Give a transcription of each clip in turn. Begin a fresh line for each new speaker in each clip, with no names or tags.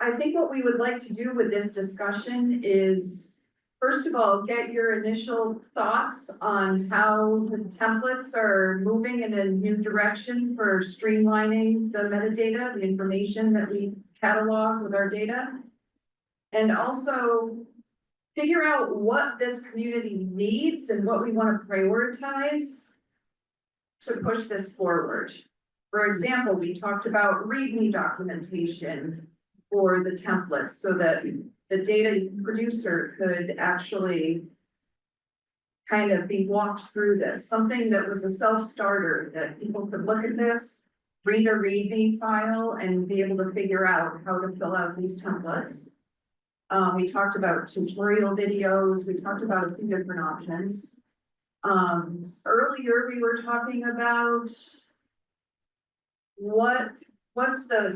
I think what we would like to do with this discussion is, first of all, get your initial thoughts on how the templates are moving in a new direction for streamlining the metadata, the information that we catalog with our data. And also figure out what this community needs and what we want to prioritize to push this forward. For example, we talked about README documentation for the templates so that the data producer could actually kind of be walked through this, something that was a self-starter, that people could look at this, read a README file and be able to figure out how to fill out these templates. We talked about tutorial videos, we talked about a few different options. Earlier we were talking about what's the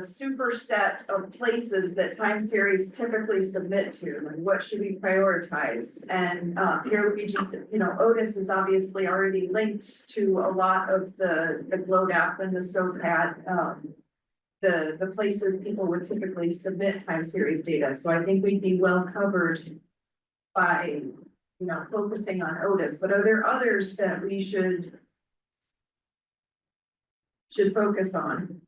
superset of places that time series typically submit to, and what should we prioritize? And here we just, Otis is obviously already linked to a lot of the GLODAP and the SOCAT, the places people would typically submit time series data. So I think we'd be well covered by, focusing on Otis. But are there others that we should focus on?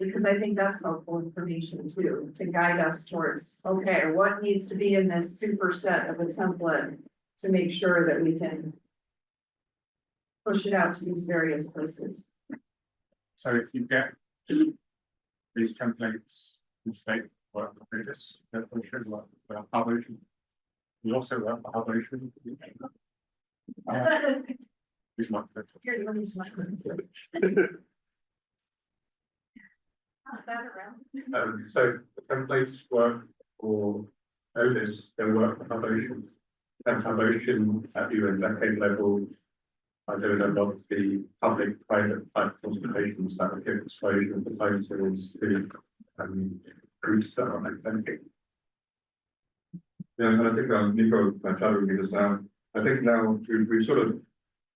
Because I think that's helpful information too, to guide us towards, okay, what needs to be in this superset of a template to make sure that we can push it out to these various places.
So if you get these templates in state work for previous, that we should work for publishing. We also work for publishing. It's not good.
Here, let me use my pass that around.
So the templates work for Otis, they work for publishing. And publishing at the decade level, I don't know what the public-private type consultations that would give exposure to time series to groups that are authentic.
Yeah, and I think Nico chatted with us now. I think now we've sort of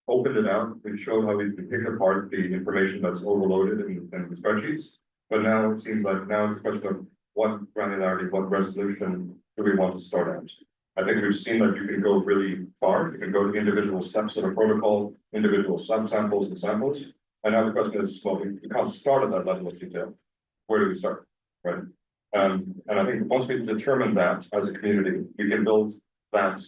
opened it out. We've shown how we can pick apart the information that's overloaded in the spreadsheets. But now it seems like now it's the question of what granularity, what resolution do we want to start at? I think we've seen that you can go really far. You can go to individual steps of a protocol, individual subsamples and samples. And now the question is, well, we can't start at that level of detail. Where do we start, right? And I think once we determine that as a community, we can build that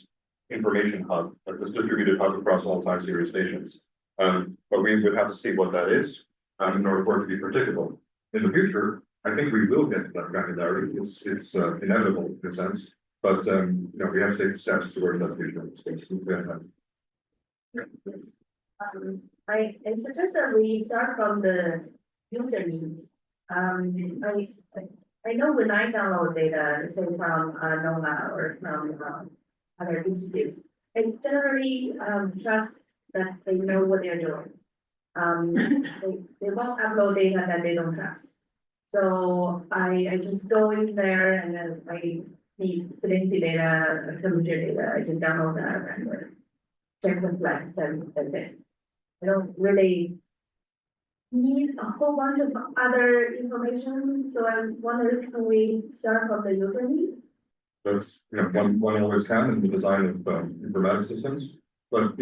information hub, like this distributed hub across all time series stations. But we would have to see what that is in order for it to be predictable. In the future, I think we will get to that granularity. It's inevitable in a sense. But we have to take steps towards that future.
I suggest that we start from the user needs. I know when I download data, let's say from NOMA or from other institutes, I generally trust that they know what they're doing. They won't upload data that they don't trust. So I just go in there and then I need salinity data, temperature data, I just download that and check the flags and that's it. I don't really need a whole bunch of other information. So I wonder, can we start from the user needs?
That's one always can in the design of informatics systems. But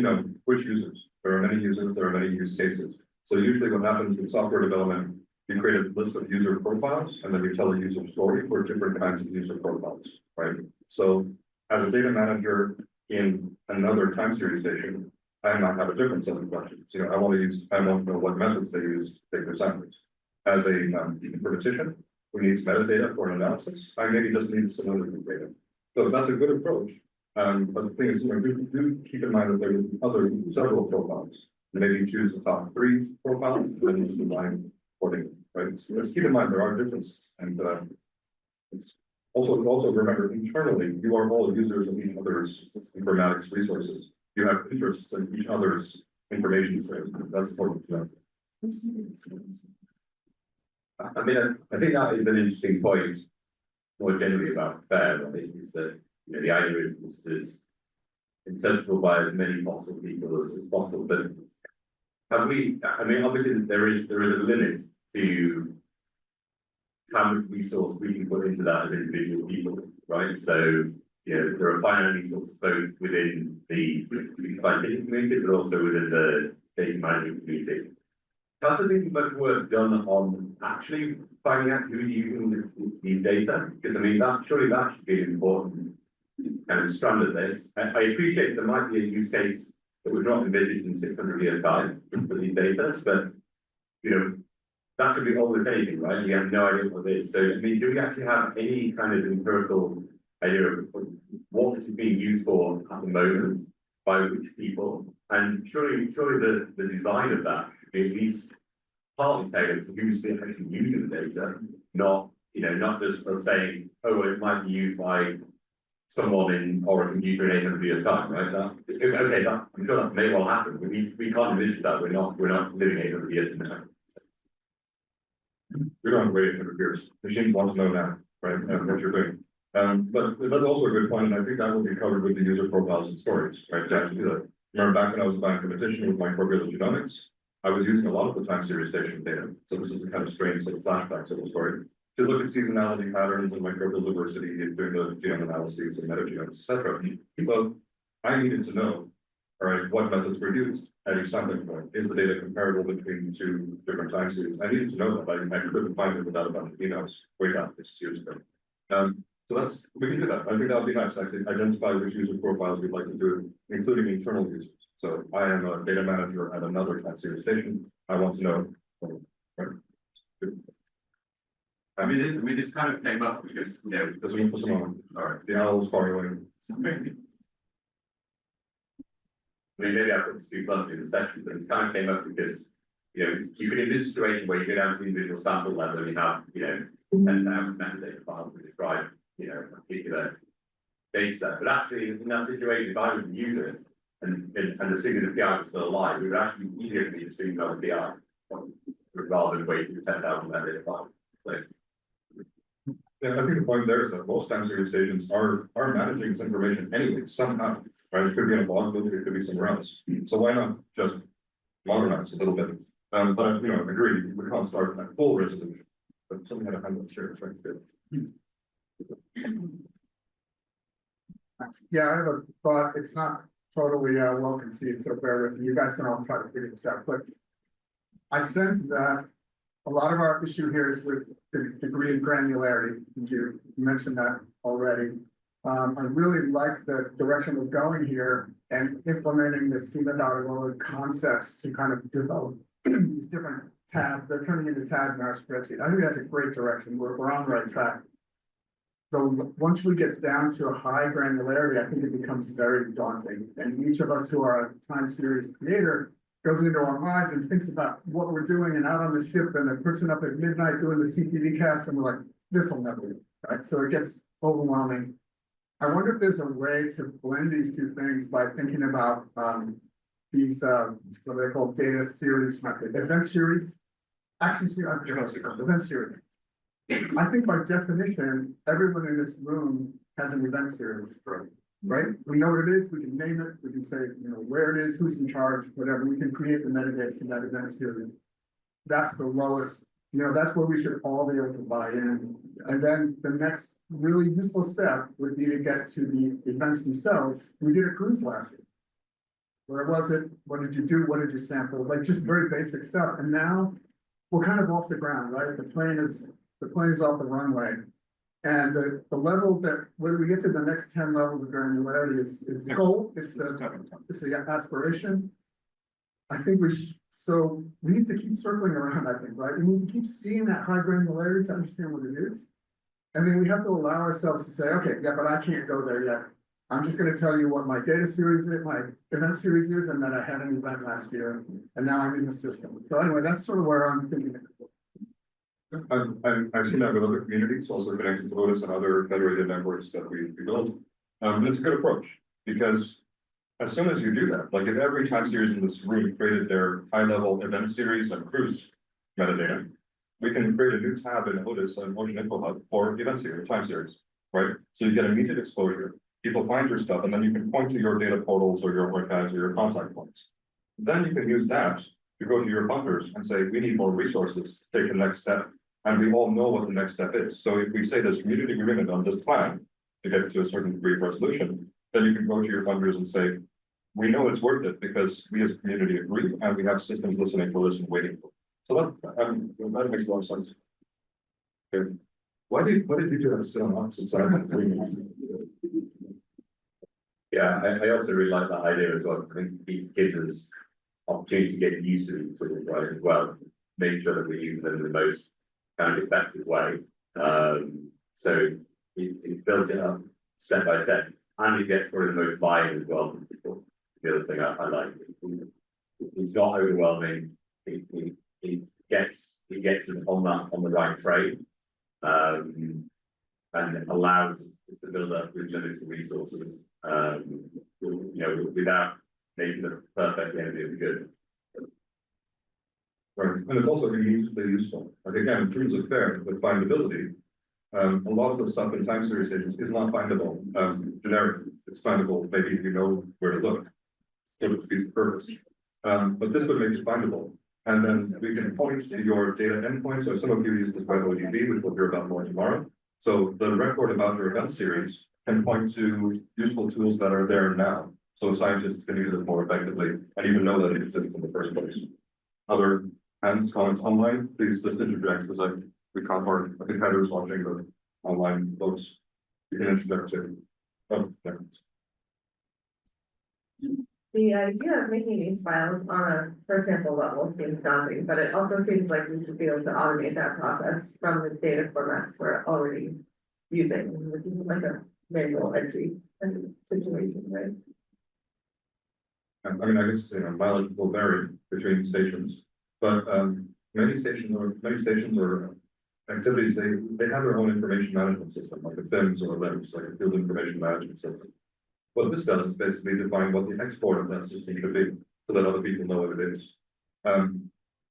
which users? There are many users, there are many use cases. So usually what happens in software development, you create a list of user profiles and then you tell a user story for different kinds of user profiles, right? So as a data manager in another time series station, I might have a different set of questions. I want to know what methods they use to take their samples. As a informatician who needs metadata for an analysis, I maybe just need similarity data. So that's a good approach. But the thing is, do keep in mind that there are several profiles. Maybe choose the top 3 profiles and then use the line accordingly, right? So just keep in mind there are differences. And it's also remember internally, you are all users of each other's informatics resources. You have interests in each other's information streams. That's important to know.
I mean, I think that is an interesting point more generally about FAIR. I think is that the idea is this is acceptable by as many possible people as possible. But have we? I mean, obviously there is a limit to how much resource we can put into that as individual people, right? So, there are finite resources both within the scientific community, but also within the data management community. Has there been much work done on actually finding out who's using these data? Because I mean, surely that should be an important kind of strand of this. I appreciate there might be a use case that we've not envisaged in 600 years time for these data, but that could be almost anything, right? You have no idea what it is. So I mean, do we actually have any kind of empirical idea of what this is being used for at the moment, by which people? And surely the design of that should be at least partly tailored to who's actually using the data, not just us saying, oh, well, it might be used by someone or a computer in 800 years time, right? Okay, I'm sure that may well happen, but we can't envisage that. We're not living 800 years from now.
We don't wait 800 years. Machines want to know now, right? What you're doing. But that's also a good point, and I think that will be covered with the user profiles and stories, right? To actually do that. Remember back when I was applying for competition with microbial genomics, I was using a lot of the time series station data. So this is the kind of strange sort of flashback sort of story. To look at seasonality patterns and microbial diversity and doing the genome analyses and metagenomes, etc. So I needed to know, all right, what methods were used at each sampling point. Is the data comparable between the two different time series? I needed to know that. I couldn't find it without a bunch of emails way back years ago. So we can do that. I think that would be nice. Actually, identify which user profiles we'd like to do, including internal users. So I am a data manager at another time series station. I want to know. Right?
I mean, this kind of came up because,
Does we put some on? All right. The owls following.
Maybe I put this too bluntly in the section, but this kind of came up because, you could in this situation where you go down to the individual sample level and you have, 10,000 metadata files to describe, a particular data set. But actually, in that situation, if I was the user and the signature PI was still alive, it would actually be easier for me to stream on the PI rather than wait through 10,000 metadata files.
Yeah, I think the point there is that most time series stations are managing this information anyway, somehow, right? It could be in a blog book, it could be somewhere else. So why not just modernize a little bit? But agree, we can't start at full resolution. But something had a hand up here, right?
Yeah, I have a thought. It's not totally well conceived, so bear with me. You guys can all try to figure this out. But I sense that a lot of our issue here is with the degree of granularity. You mentioned that already. I really like the direction we're going here and implementing the schema.org concepts to kind of develop these different tabs. They're turning into tabs in our spreadsheet. I think that's a great direction. We're on the right track. So once we get down to a high granularity, I think it becomes very daunting. And each of us who are a time series creator goes into our minds and thinks about what we're doing and out on the ship and the person up at midnight doing the CTV cast, and we're like, this will never do, right? So it gets overwhelming. I wonder if there's a way to blend these two things by thinking about these what they call data series, event series, action series, event series. I think by definition, everyone in this room has an event series, right? We know what it is, we can name it, we can say, where it is, who's in charge, whatever, we can create the metadata for that event series. That's the lowest, that's where we should all be able to buy in. And then the next really useful step would be to get to the events themselves. We did a cruise last year. Where was it? What did you do? What did you sample? Like just very basic stuff. And now we're kind of off the ground, right? The plane is off the runway. And the level that, when we get to the next 10 levels of granularity is the goal, it's the aspiration. I think so we need to keep circling around, I think, right? We need to keep seeing that high granularity to understand what it is. And then we have to allow ourselves to say, okay, yeah, but I can't go there yet. I'm just going to tell you what my data series is, my event series is, and that I had an event last year, and now I'm in the system. So anyway, that's sort of where I'm thinking.
I've seen that with other communities, also connected to Lotus and other federated networks that we built. And it's a good approach because as soon as you do that, like if every time series in this room created their high-level event series and cruise metadata, we can create a new tab in Lotus and Ocean Info Hub for event series, time series, right? So you get immediate exposure. People find your stuff, and then you can point to your data portals or your archives or your contact points. Then you can use that to go to your funders and say, we need more resources to take the next step And we all know what the next step is. So if we say there's community agreement on this plan to get to a certain degree of resolution, then you can go to your funders and say, we know it's worth it because we as a community agree and we have systems listening for this and waiting for it. So that makes a lot of sense. Okay. Why did you do that sit on opposite sides of the agreement?
Yeah, I also really like that idea as well. I think it gives us opportunity to get used to these tools, right, as well. Make sure that we use them in the most kind of effective way. So it builds it up step by step, and it gets probably the most buy-in as well from people. The other thing I like, it's not overwhelming. It gets us on the right train, and it allows us to build up with limited resources. Without making the perfect enemy of the good.
Right, and it's also immediately useful. Like again, in terms of fair, with findability, a lot of the stuff in time series agents is not findable. Generic, it's findable maybe if you know where to look. So it defeats the purpose. But this would make it findable. And then we can point to your data endpoints. So some of you use this web ODB, which we'll hear about more tomorrow. So the record about your event series can point to useful tools that are there now. So scientists can use it more effectively and even know that it exists in the first place. Other hands, comments online, please just interject because we can't, or I think Heather's watching the online folks. You can interject too. Oh, there.
The idea of making these files on a per sample level seems daunting, but it also seems like we should be able to automate that process from the data formats we're already using. This is like a manual entry situation, right?
I mean, I guess, mileage will vary between stations, but many stations or activities, they have their own information management system, like a FIMS or a LIMS, like a field information management system. What this does is basically define what the export of that system should be, so that other people know what it is.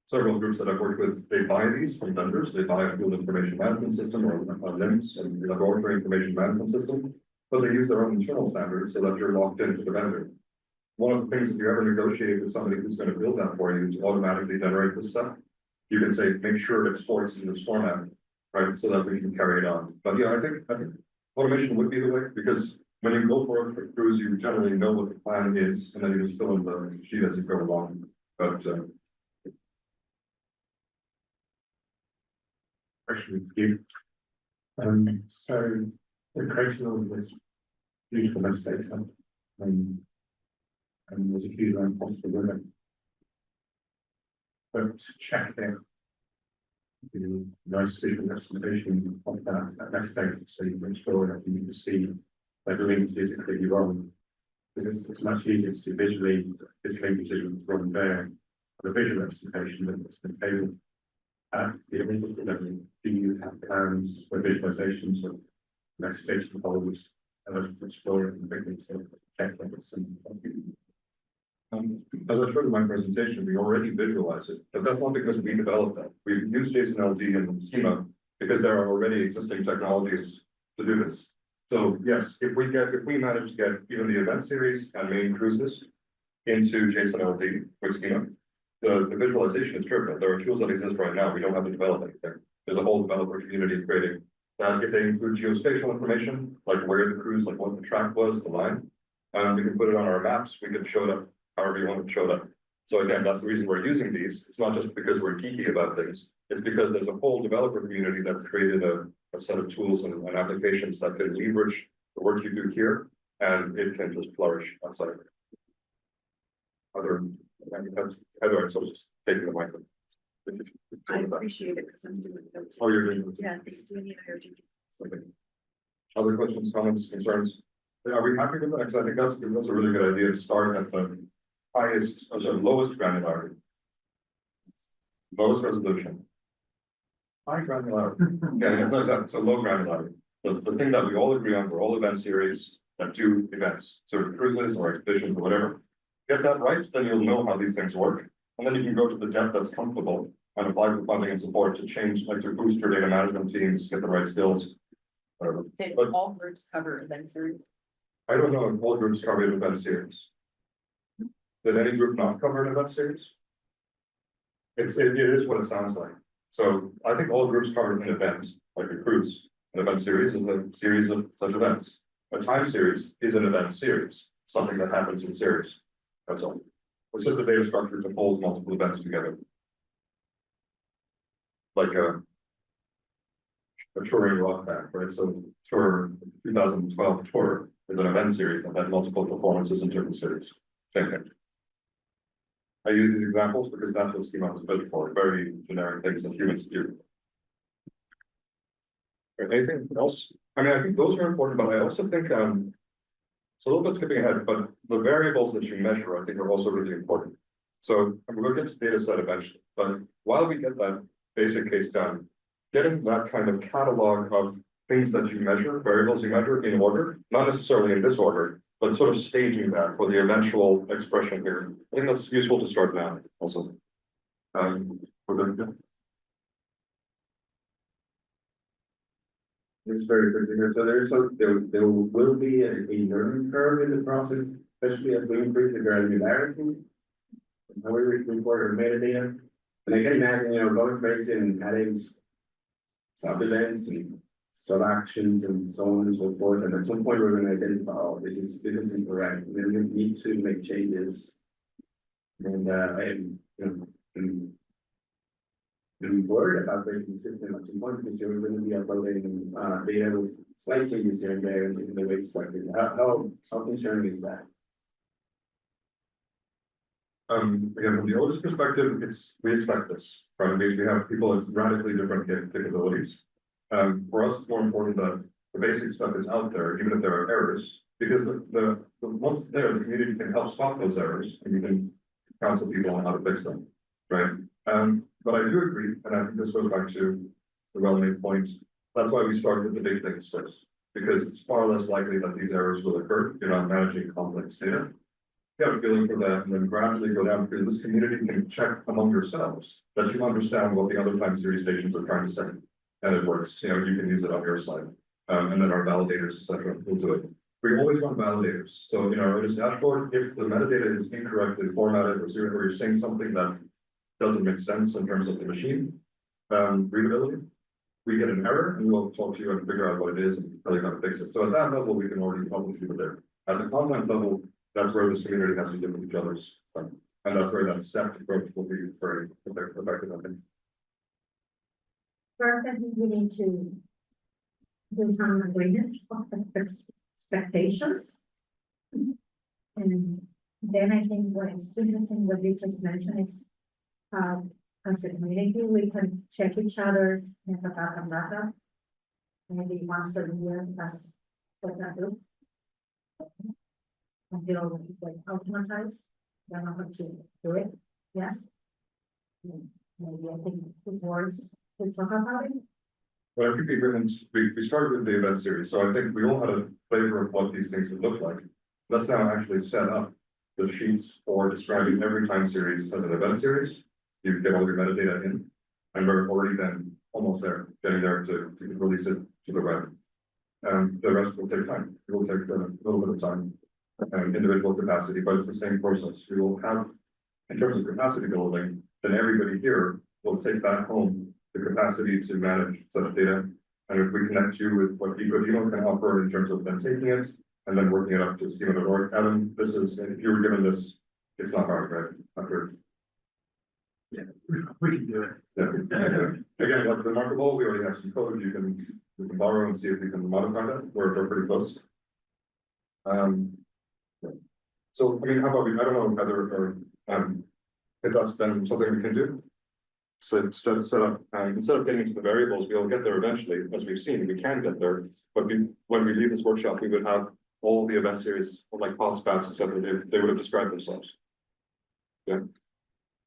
Several groups that I've worked with, they buy these from vendors, they buy a field information management system or a LIMS and laboratory information management system, but they use their own internal standards so that you're locked into the vendor. One of the things that you ever negotiate with somebody who's going to build that for you is automatically generate this stuff. You can say, make sure it exports in this format, right? So that we can carry it on. But yeah, I think automation would be the way, because when you go for a cruise, you generally know what the plan is, and then you just fill in the sheet as you go along. But
Question for you. So we're creating all of this beautiful metadata, and there's a huge amount possible with it. But to check the nice visual representation of that metadata, so you can explore it, you can see where the linkage is clearly wrong. Because it's much easier to see visually this linkage is wrong there. The visual representation that's been table. The original level, do you have plans for visualizations of metadata polls and explore it and bring it to check that it's
as I showed in my presentation, we already visualize it, but that's not because we developed that. We use JSON-LD and schema because there are already existing technologies to do this. So yes, if we manage to get even the event series and main cruises into JSON-LD with schema, the visualization is trivial. There are tools that exist right now. We don't have to develop anything. There's a whole developer community creating. If they include geospatial information, like where the cruise, like what the track was, the line, we can put it on our maps. We can show it up however you want to show them. So again, that's the reason we're using these. It's not just because we're geeky about things. It's because there's a whole developer community that created a set of tools and applications that can leverage the work you do here, and it can just flourish outside. Other, so just taking the mic.
I appreciate it because I'm doing those.
Oh, you're doing.
Yeah, doing the IRG.
Okay. Other questions, comments, concerns? Are we happy with that? Because I think that's a really good idea to start at the highest, or sorry, lowest granularity. Lowest resolution. High granularity. Yeah, no, exactly. So low granularity. The thing that we all agree on for all event series that do events, sort of cruises or expeditions or whatever. Get that right, then you'll know how these things work. And then you can go to the depth that's comfortable and apply for funding and support to change, like to boost your data management teams, get the right skills. Whatever.
Did
But
all groups cover event series?
I don't know if all groups cover an event series. Did any group not cover an event series? It is what it sounds like. So I think all groups covered in events, like a cruise, an event series is a series of such events. A time series is an event series, something that happens in series. That's all. It's just a data structure to hold multiple events together. Like a touring rock band, right? So tour 2012 tour is an event series that had multiple performances in different cities. Same thing. I use these examples because that's what schema was built for, very generic things that humans do. Anything else? I mean, I think those are important, but I also think it's a little bit skipping ahead, but the variables that you measure, I think, are also really important. So I'm going to get to data set eventually, but while we get that basic case done, getting that kind of catalog of things that you measure, variables you measure in order, not necessarily in this order, but sort of staging that for the eventual expression here. I think that's useful to start now also. We're good.
It's very good to hear. So there will be a learning curve in the process, especially as we increase the granularity. How we report our metadata. And I can imagine, going crazy and adding sub-events and sub-actions and so on and so forth. And at some point, we're going to identify, oh, this is incorrect. And then we need to make changes. And I'm worried about breaking the system at some point because you're going to be uploading data with slight changes here and there in the way it's structured. How concerning is that?
Again, from the oldest perspective, we expect this, right? We have people with radically different capabilities. For us, it's more important that the basic stuff is out there, even if there are errors, because the once it's there, the community can help stop those errors, and you can counsel people on how to fix them, right? But I do agree, and I think this goes back to the relevant point. That's why we start with the big things first, because it's far less likely that these errors will occur. You're not managing complex data. You have a feeling for that, and then gradually go down, because this community can check among yourselves that you understand what the other time series stations are trying to say, and it works. You can use it on your side, and then our validators, etc., will do it. We always run validators. So, in this dashboard, if the metadata is incorrectly formatted or you're saying something that doesn't make sense in terms of the machine readability, we get an error, and we'll talk to you and figure out what it is and tell you how to fix it. So at that level, we can already publish you there. At the content level, that's where this community has to deal with each other's, and that's where that stepped approach will be very effective, I think.
First, I think we need to do some agreements of expectations. And then I think what is interesting, what you just mentioned is, as a community, we can check each other's data. Maybe once per year as what I do. Until like automatize, then I'll have to do it, yeah. Maybe I think it was to talk about it.
Well, I think the agreement, we started with the event series, so I think we all had a flavor of what these things would look like. Let's now actually set up the sheets for describing every time series as an event series. You get all your metadata in, and we're already then almost there, getting there to release it to the web. The rest will take time. It will take a little bit of time, individual capacity, but it's the same process. We will have, in terms of capacity building, then everybody here will take back home the capacity to manage such data. And if we connect you with what Ecological can offer in terms of then taking it and then working it up to schema.org. Adam, this is, if you were given this, it's not hard, right? After.
Yeah, we can do it.
Yeah. Again, what's remarkable, we already have some code we can borrow and see if we can modify that. We're pretty close. So, I mean, how about I don't know, Heather, or if that's then something we can do. So instead of getting into the variables, we'll get there eventually, as we've seen, we can get there. But when we leave this workshop, we would have all the event series, like hotspots, etc. They would have described themselves. Yeah.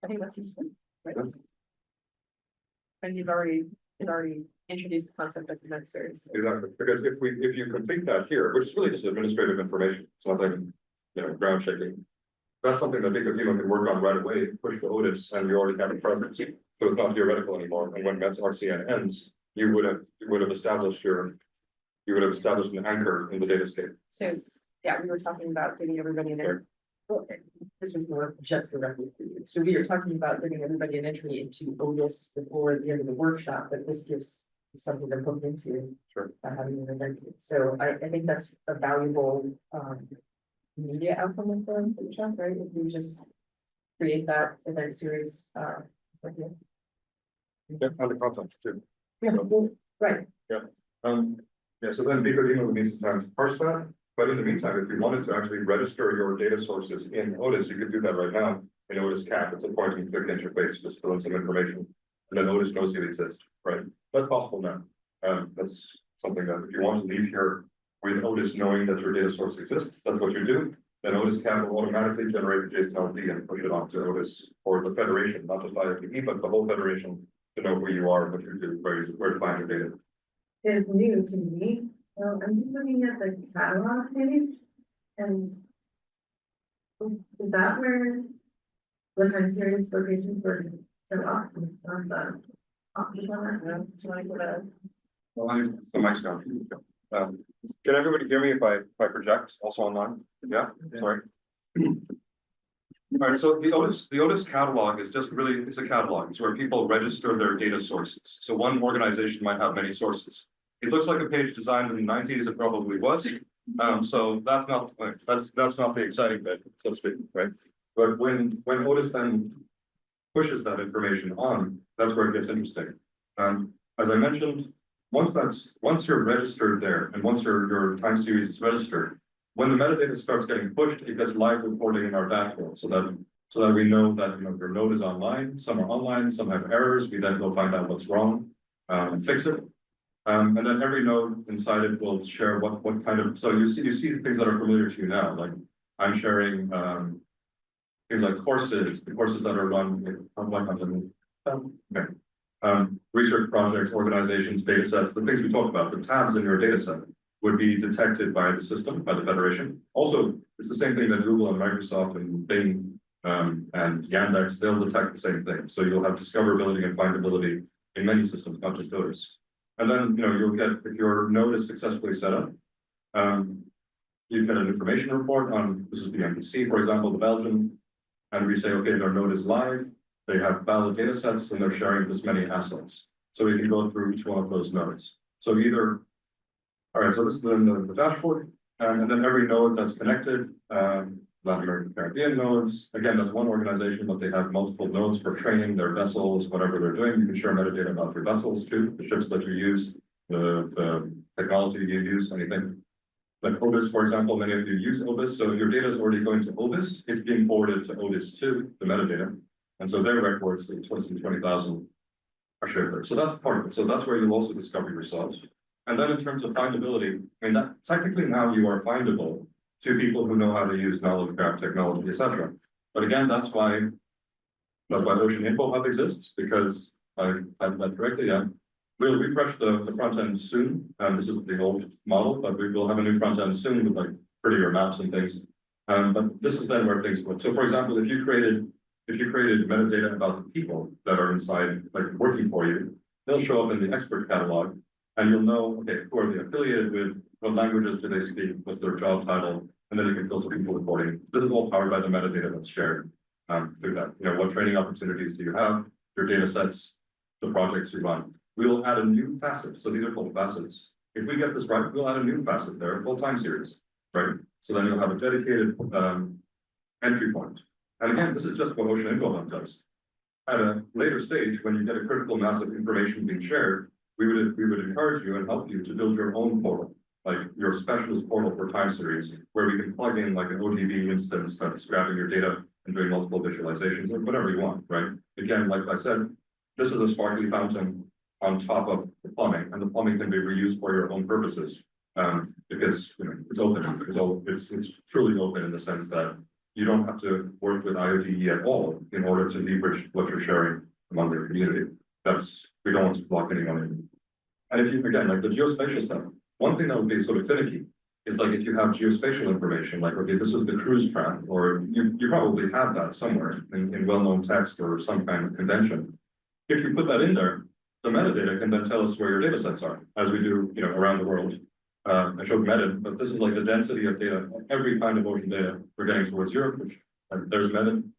I think that's useful, right?
Yeah.
And you've already introduced the concept of event series.
Exactly, because if you complete that here, which is really just administrative information, it's nothing, ground shaking. That's something that Ecological can work on right away, push to Otis, and you already have a presence. So it's not theoretical anymore. And when Met's RCN ends, you would have established an anchor in the datascape.
So we were talking about giving everybody their
Well, this was more just directly for you. So we are talking about giving everybody an entry into Otis before the end of the workshop, but this gives something to look into.
Sure.
By having an event. So I think that's a valuable, media outcome for the workshop, right? If we just create that event series, right here.
Yeah, and the content too.
Yeah, well, right.
Yeah, so then because email needs some time to parse that, but in the meantime, if you wanted to actually register your data sources in Otis, you could do that right now. In Otis Cap, it's a point and click interface, just fill in some information, and then Otis knows you exist, right? That's possible now. That's something that if you want to leave here with Otis knowing that your data source exists, that's what you do. Then Otis Cap will automatically generate a JSON ID and push it onto Otis for the federation, not just IFTP, but the whole federation to know who you are, what you do, where to find your data.
It's new to me, so I'm just looking at the catalog page, and is that where the time series locations were show up on the option on that? Do I go to?
Well, the mic's down. Can everybody hear me if I project also online? Yeah, sorry. All right, so the Otis catalog is just really, it's a catalog. It's where people register their data sources. So one organization might have many sources. It looks like a page designed in the 90s, it probably was. So that's not the exciting bit, so to speak, right? But when Otis then pushes that information on, that's where it gets interesting. As I mentioned, once you're registered there, and once your time series is registered, when the metadata starts getting pushed, it gets live reporting in our dashboard, so that we know that your node is online, some are online, some have errors. We then go find out what's wrong and fix it. And then every node inside it will share what kind of, so you see things that are familiar to you now, like I'm sharing things like courses, the courses that are run research projects, organizations, data sets, the things we talked about, the tabs in your data set would be detected by the system, by the federation. Also, it's the same thing that Google and Microsoft and Bing and Yandex, they'll detect the same thing. So you'll have discoverability and findability in many systems, not just Otis. And then, you'll get, if your node is successfully set up, you get an information report on, this is the MPC, for example, the Belgian, and we say, okay, their node is live, they have valid data sets, and they're sharing this many assets. So we can go through each one of those nodes. So either, all right, so this is the dashboard, and then every node that's connected, Latin American Caribbean nodes, again, that's one organization, but they have multiple nodes for training their vessels, whatever they're doing. You can share metadata about your vessels too, the ships that you use, the technology you use, anything. Like Otis, for example, many of you use Otis, so if your data is already going to Otis, it's being forwarded to Otis too, the metadata. And so their records, the 20,000 are shared there. So that's part of it. So that's where you'll also discover yourselves. And then in terms of findability, I mean, that technically now you are findable to people who know how to use knowledge graph technology, etc. But again, that's why Ocean Info Hub exists, because I had that correctly, yeah. We'll refresh the front end soon, and this is the old model, but we will have a new front end soon with like prettier maps and things. But this is then where things go. So for example, if you created metadata about the people that are inside, like working for you, they'll show up in the expert catalog, and you'll know, okay, who are they affiliated with, what languages do they speak, what's their job title, and then you can filter people reporting. This is all powered by the metadata that's shared through that. What training opportunities do you have, your data sets, the projects you run. We'll add a new facet. So these are called facets. If we get this right, we'll add a new facet there, called time series, right? So then you'll have a dedicated entry point. And again, this is just what Ocean Info Hub does. At a later stage, when you get a critical mass of information being shared, we would encourage you and help you to build your own portal, like your specialist portal for time series, where we can plug in like an ODB instance that's grabbing your data and doing multiple visualizations or whatever you want, right? Again, like I said, this is a sparkly fountain on top of the plumbing, and the plumbing can be reused for your own purposes. Because it's open, it's truly open in the sense that you don't have to work with IoT at all in order to leverage what you're sharing among your community. We don't want to block anyone in. And if you, again, like the geospatial stuff, one thing that would be sort of finicky is like if you have geospatial information, like, okay, this is the cruise track, or you probably have that somewhere in well-known text or some kind of convention. If you put that in there, the metadata can then tell us where your data sets are, as we do, around the world. I showed Metin, but this is like the density of data, every kind of ocean data, we're getting towards Europe, which, there's Metin.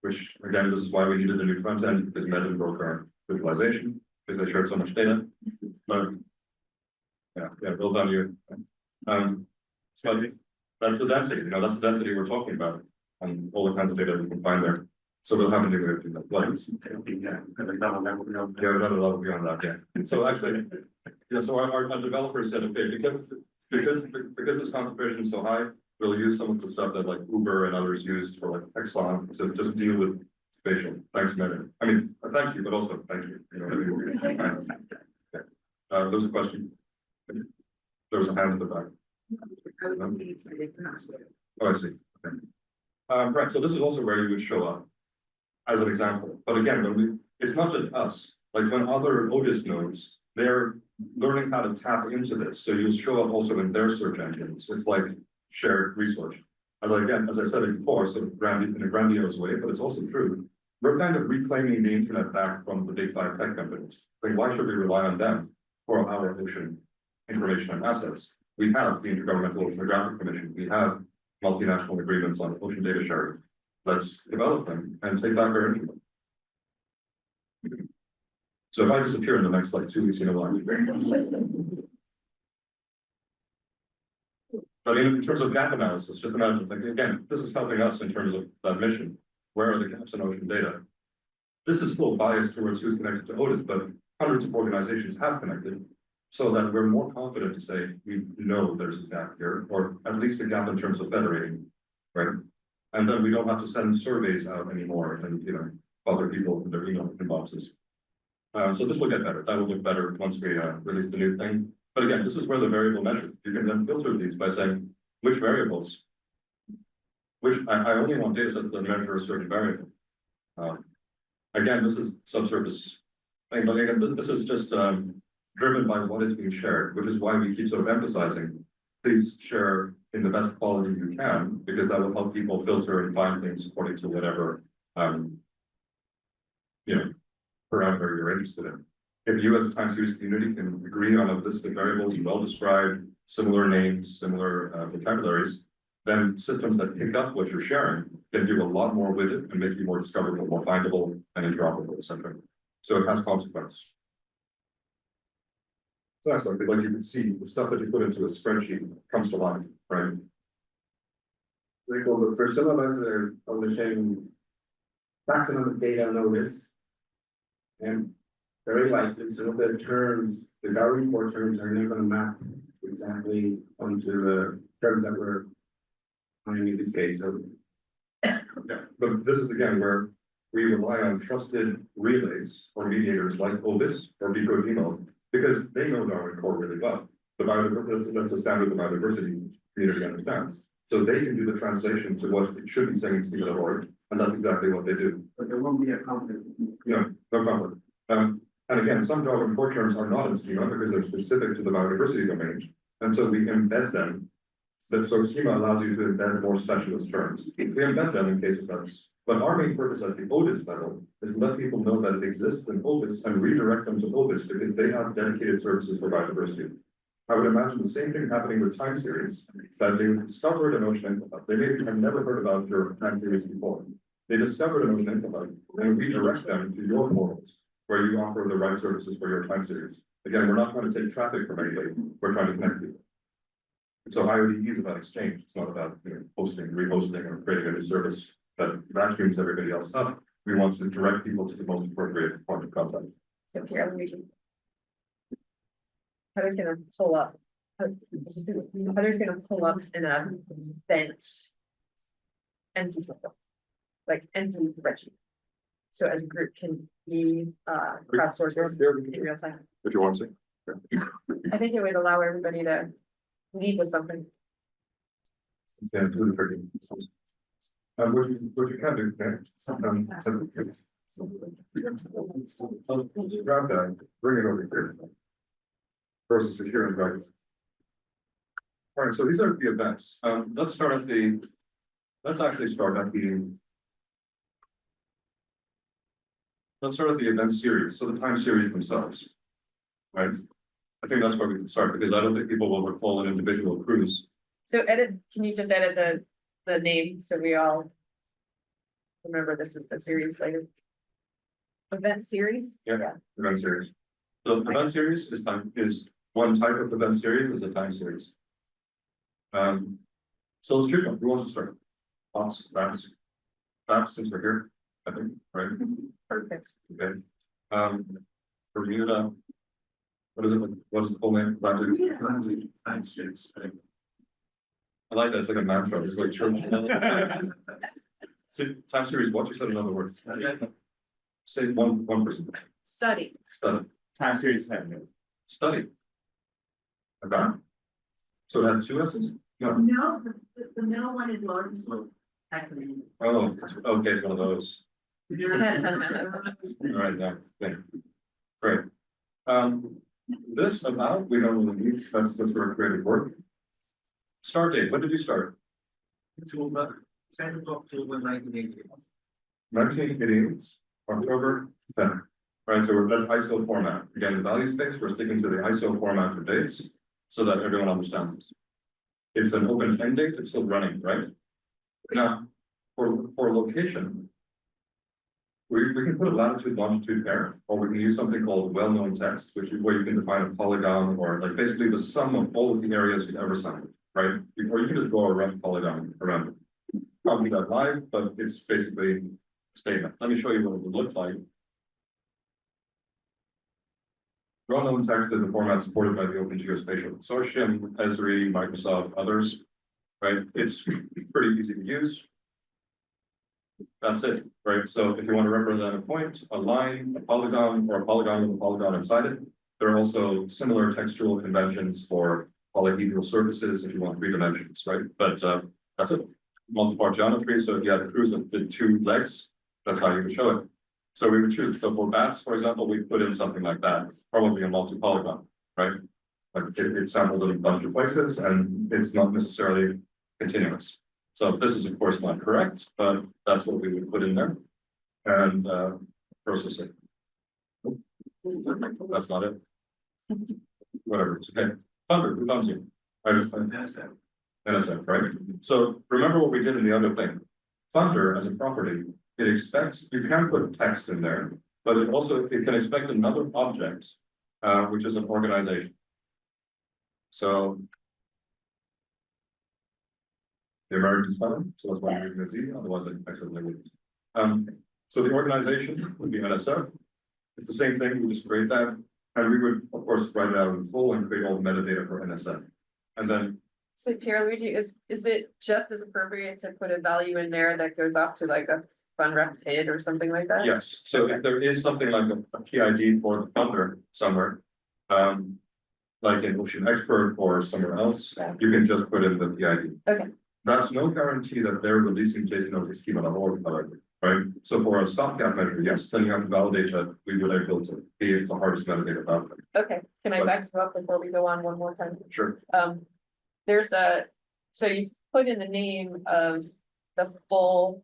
Which, again, this is why we needed a new front end, because Metin broke our visualization, because they shared so much data. But yeah, well done you. So that's the density, that's the density we're talking about, and all the kinds of data we can find there. So we'll have a new way of doing that. Yeah, another level beyond that, yeah. So actually, so our developers said, okay, because this concentration is so high, we'll use some of the stuff that like Uber and others used for like Exxon to just deal with spatial. Thanks, Megan. I mean, thank you, but also thank you. There was a question. There was a hand in the back. Oh, I see. Okay. Right, so this is also where you would show up as an example. But again, it's not just us. Like when other Otis nodes, they're learning how to tap into this. So you'll show up also in their search engines. It's like shared resource. As I said it before, so in a grandiose way, but it's also true. We're kind of reclaiming the internet back from the big five tech companies. Like, why should we rely on them for our ocean information and assets? We have the Intergovernmental Oceanographic Commission. We have multinational agreements on ocean data sharing. Let's develop them and take back our internet. So if I disappear in the next like 2 weeks, But in terms of gap analysis, just imagine, like, again, this is helping us in terms of that mission. Where are the gaps in ocean data? This is still biased towards who's connected to Otis, but hundreds of organizations have connected, so that we're more confident to say we know there's a gap here, or at least a gap in terms of federating, right? And then we don't have to send surveys out anymore and bother people in their email inboxes. So this will get better. That will look better once we release the new thing. But again, this is where the variable measure, you can then filter these by saying which variables, I only want data sets that measure a certain variable. Again, this is subsurface thing, but again, this is just driven by what is being shared, which is why we keep sort of emphasizing, please share in the best quality you can, because that will help people filter and find things according to whatever parameter you're interested in. If you as a time series community can agree on a list of variables well described, similar names, similar vocabularies, then systems that pick up what you're sharing can do a lot more with it and make you more discoverable, more findable, and interoperable, etc. So it has consequence. So that's like you can see the stuff that you put into a spreadsheet comes to life, right?
Very cool, but for some of us that are publishing taxonomic data on Otis, and very likely some of the terms, the Darwin report terms are never going to map exactly onto the terms that we're finding in this case. So
yeah, but this is again where we rely on trusted relays or mediators like Otis or Bicodemo, because they know Darwin core really well. The biodiversity, that's a standard the biodiversity community understands. So they can do the translation to what it should be saying in schema.org, and that's exactly what they do.
but there won't be a conflict.
No conflict. And again, some Darwin core terms are not in schema because they're specific to the biodiversity domain. And so we embed them. So schema allows you to embed more specialist terms. We embed them in case of that. But our main purpose at the Otis level is to let people know that it exists in Otis and redirect them to Otis because they have dedicated services for biodiversity. I would imagine the same thing happening with time series, that they discovered an ocean infobot. They maybe have never heard about your time series before. They discovered an ocean infobot and redirect them to your portals, where you offer the right services for your time series. Again, we're not trying to take traffic from anybody, we're trying to connect people. So IoT is about exchange, it's not about hosting, rehosting, or creating a new service that vacuums everybody else up. We want to direct people to the most appropriate point of contact.
So here, let me. Heather's gonna pull up. Heather's gonna pull up an event. Empty file, like empty spreadsheet. So as a group can be crowdsourced in real time.
If you want to.
I think it would allow everybody to leave with something.
Yeah, it's really pretty. What you can do, grab that, bring it over here. Versus secure and right. All right, so these are the events. Let's actually start at the event series, so the time series themselves. Right? I think that's where we can start, because I don't think people will recall an individual cruise.
So can you just edit the name, so we all remember this is the series later?
Event series?
Event series. So event series is one type of event series, is a time series. So let's choose one. Who wants to start? That's since we're here, I think, right?
Perfect.
Okay. Bermuda. What is it? What is the full name? Time series. I like that. It's like a mantra. It's like church. So, time series. What you said another word. Say one person.
Study.
Study.
Time series.
Study. Okay. So it has two S's? No.
No, the middle one is large.
Oh, okay, it's one of those. All right, now, thank you. Great. This amount, we don't really need, that's where creative work. Start date, when did you start?
October 1988.
1988, October 10th. Right, so that's ISO format. Again, the value space, we're sticking to the ISO format for dates so that everyone understands this. It's an open end date, it's still running, right? Now, for location, we can put a latitude, longitude pair, or we can use something called well-known text, which is where you can define a polygon or like basically the sum of all of the areas you've ever signed, right? Or you can just draw a rough polygon around it. I'll do that live, but it's basically a statement. Let me show you what it would look like. Well-known text is a format supported by the Open Geospatial Consortium, Esri, Microsoft, others, right? It's pretty easy to use. That's it, right? So if you want to represent a point, a line, a polygon, or a polygon with a polygon inside it, there are also similar textual conventions for polyhedral surfaces if you want 3 dimensions, right? But that's it. Multi-part geometry. So if you had a cruise that did 2 legs, that's how you would show it. So we would choose. So for bats, for example, we put in something like that, probably a multi-polygon, right? Like it's sampled in a bunch of places and it's not necessarily continuous. So this is of course not correct, but that's what we would put in there and process it. That's not it. Whatever, it's okay. Thunder, who thumbs you? I just NSF, right? So remember what we did in the other thing. Thunder as a property, it expects, you can put text in there, but it can expect another object, which is an organization. So the American spelling, so that's why I'm using a Z, otherwise I certainly wouldn't. So the organization would be NSF. It's the same thing, we just create that, and we would, of course, write it out in full and create all the metadata for NSF. And then
So Pierluigi, is it just as appropriate to put a value in there that goes off to like a fund rep PID or something like that?
yes, so if there is something like a PID for the funder somewhere, like in Ocean Expert or somewhere else, you can just put in the PID.
Okay.
That's no guarantee that they're releasing JSON schema.org, however, right? So for a stopgap measure, yes, then you have to validate that we were able to be the hardest metadata about them.
Okay, can I
But-
back you up before we go on one more time?
Sure.
There's so you put in the name of the full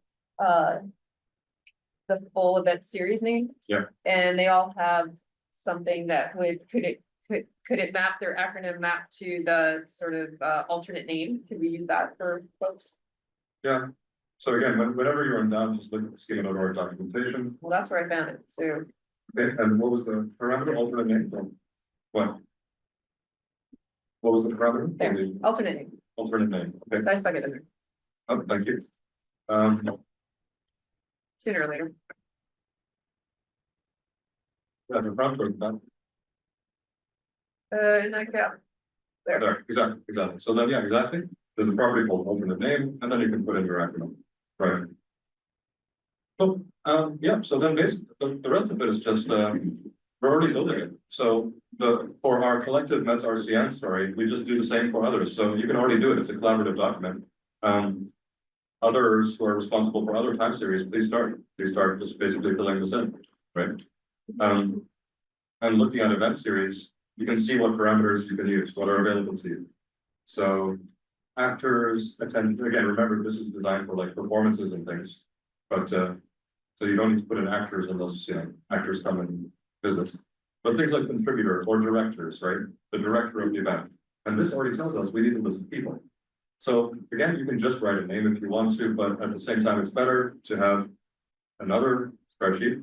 event series name.
Yeah.
And they all have something that could it map their acronym map to the sort of alternate name? Could we use that for folks?
Yeah. So again, whenever you're in down, just look at the schema.org documentation.
Well, that's where I found it, so.
Okay, and what was the parameter alternate name from? What? What was the parameter?
There. Alternate name,
Alternate name, okay,
so I stuck it in there
oh, thank you.
sooner or later.
As a prompt or that,
And I got,
there, exactly, so then, yeah, exactly, there's a property called alternate name, and then you can put in your acronym, right? Cool, yeah, so then basically, the rest of it is just, we're already building it, so for our collective Mets RCN story, we just do the same for others, so you can already do it, it's a collaborative document. Others who are responsible for other time series, please start just basically filling this in, right? And looking at event series, you can see what parameters you can use, what are available to you. So actors attend, again, remember, this is designed for like performances and things, but so you don't need to put in actors unless, you know, actors come and visit. But things like contributor or directors, right? The director of the event. And this already tells us we need a list of people. So again, you can just write a name if you want to, but at the same time, it's better to have another spreadsheet.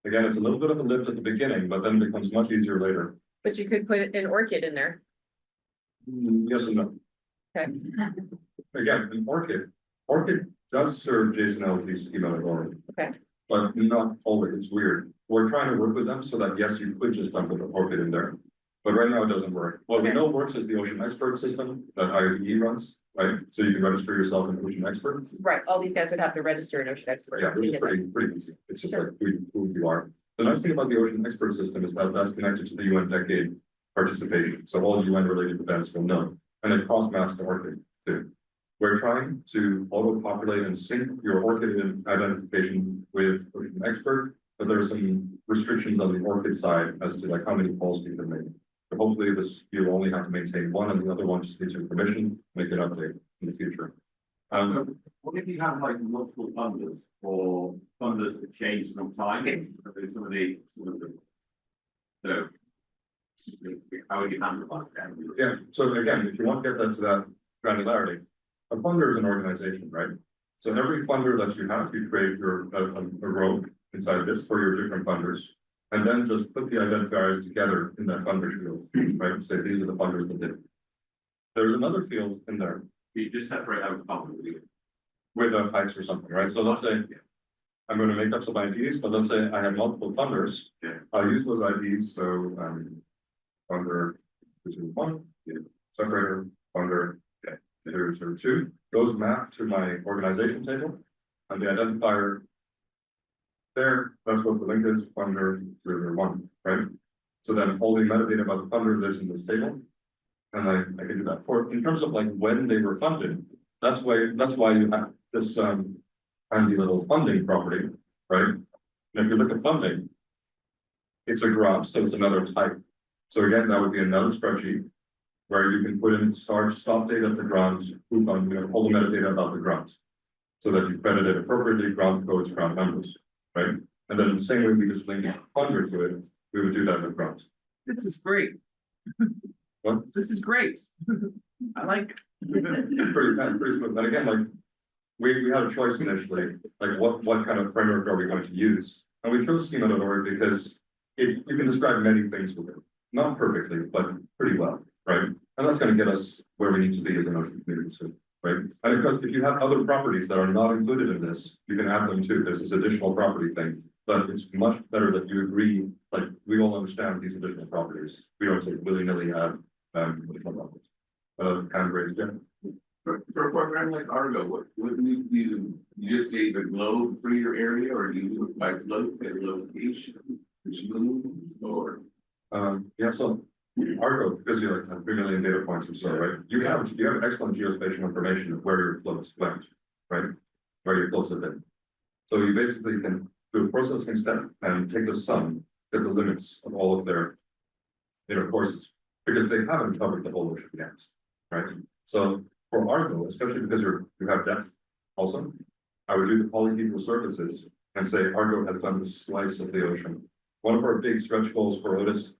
Again, it's a little bit of a lift at the beginning, but then it becomes much easier later.
But you could put an orchid in there.
Yes and no.
Okay.
Again, an orchid does serve JSON-LT schema authority.
Okay.
But not always, it's weird. We're trying to work with them so that, yes, you could just dump an orchid in there. But right now it doesn't work. What we
Okay.
know works is the Ocean Expert system that IoTE runs, right? So you can register yourself in Ocean Expert.
Right, all these guys would have to register an Ocean Expert.
Yeah,
to
which is
get that.
pretty easy. It's just like who you are. The nice thing about the Ocean Expert system is that that's connected to the UN Decade participation. So all UN related events will know, and it cross maps to Orchid too. We're trying to auto-populate and sync your Orchid identification with Ocean Expert, but there's some restrictions on the Orchid side as to like how many calls you can make. So hopefully this, you'll only have to maintain one and the other one just needs your permission, make an update in the future.
What if you have like multiple funders or funders that change from time? Some of the. So. How would you handle that?
Yeah, so again, if you want to get that to that granularity, a funder is an organization, right? So every funder that you have, you create your a row inside of this for your different funders. And then just put the identifiers together in that funder field, right? Say these are the funders that did it. There's another field in there
You just separate out funders.
with pipes or something, right? So let's say I'm going to make up some IDs, but let's say I have multiple funders.
Yeah.
I'll use those IDs. So funder 1, separator, funder 002. Those map to my organization table, and the identifier there, that's what the link is, funder 001, right? So then all the metadata about the funder lives in this table. And I can do that for, in terms of like when they were funded, that's why you have this handy little funding property, right? And if you look at funding, it's a graph, so it's another type. So again, that would be another spreadsheet where you can put in start, stop date of the grant, who funded, all the metadata about the grant. So that you credit it appropriately, grant codes, grant numbers, right? And then the same way we just link funder to it, we would do that with grants.
This is great.
What?
This is great. I like it.
Pretty smooth. And again, like we had a choice initially, like what kind of framework are we going to use? And we chose schema.org because you can describe many things with it. Not perfectly, but pretty well, right? And that's going to get us where we need to be as an ocean community soon, right? And of course, if you have other properties that are not included in this, you can add them too. There's this additional property thing, but it's much better that you agree, like we all understand these additional properties. We don't take willy-nilly add additional properties. Raise, yeah.
For a program like Argo, what do you just say the globe for your area, or do you look by float at location, which moves, or?
Yeah, so Argo, because you like have 3 million data points or so, right? You have excellent geospatial information of where your floats went, right? Where your floats have been. So you basically can do a processing step and take the sum, get the limits of all of their courses, because they haven't covered the whole ocean yet, right? So for Argo, especially because you have depth also, I would do the polyhedral surfaces and say Argo has done this slice of the ocean. One of our big stretch goals for Otis,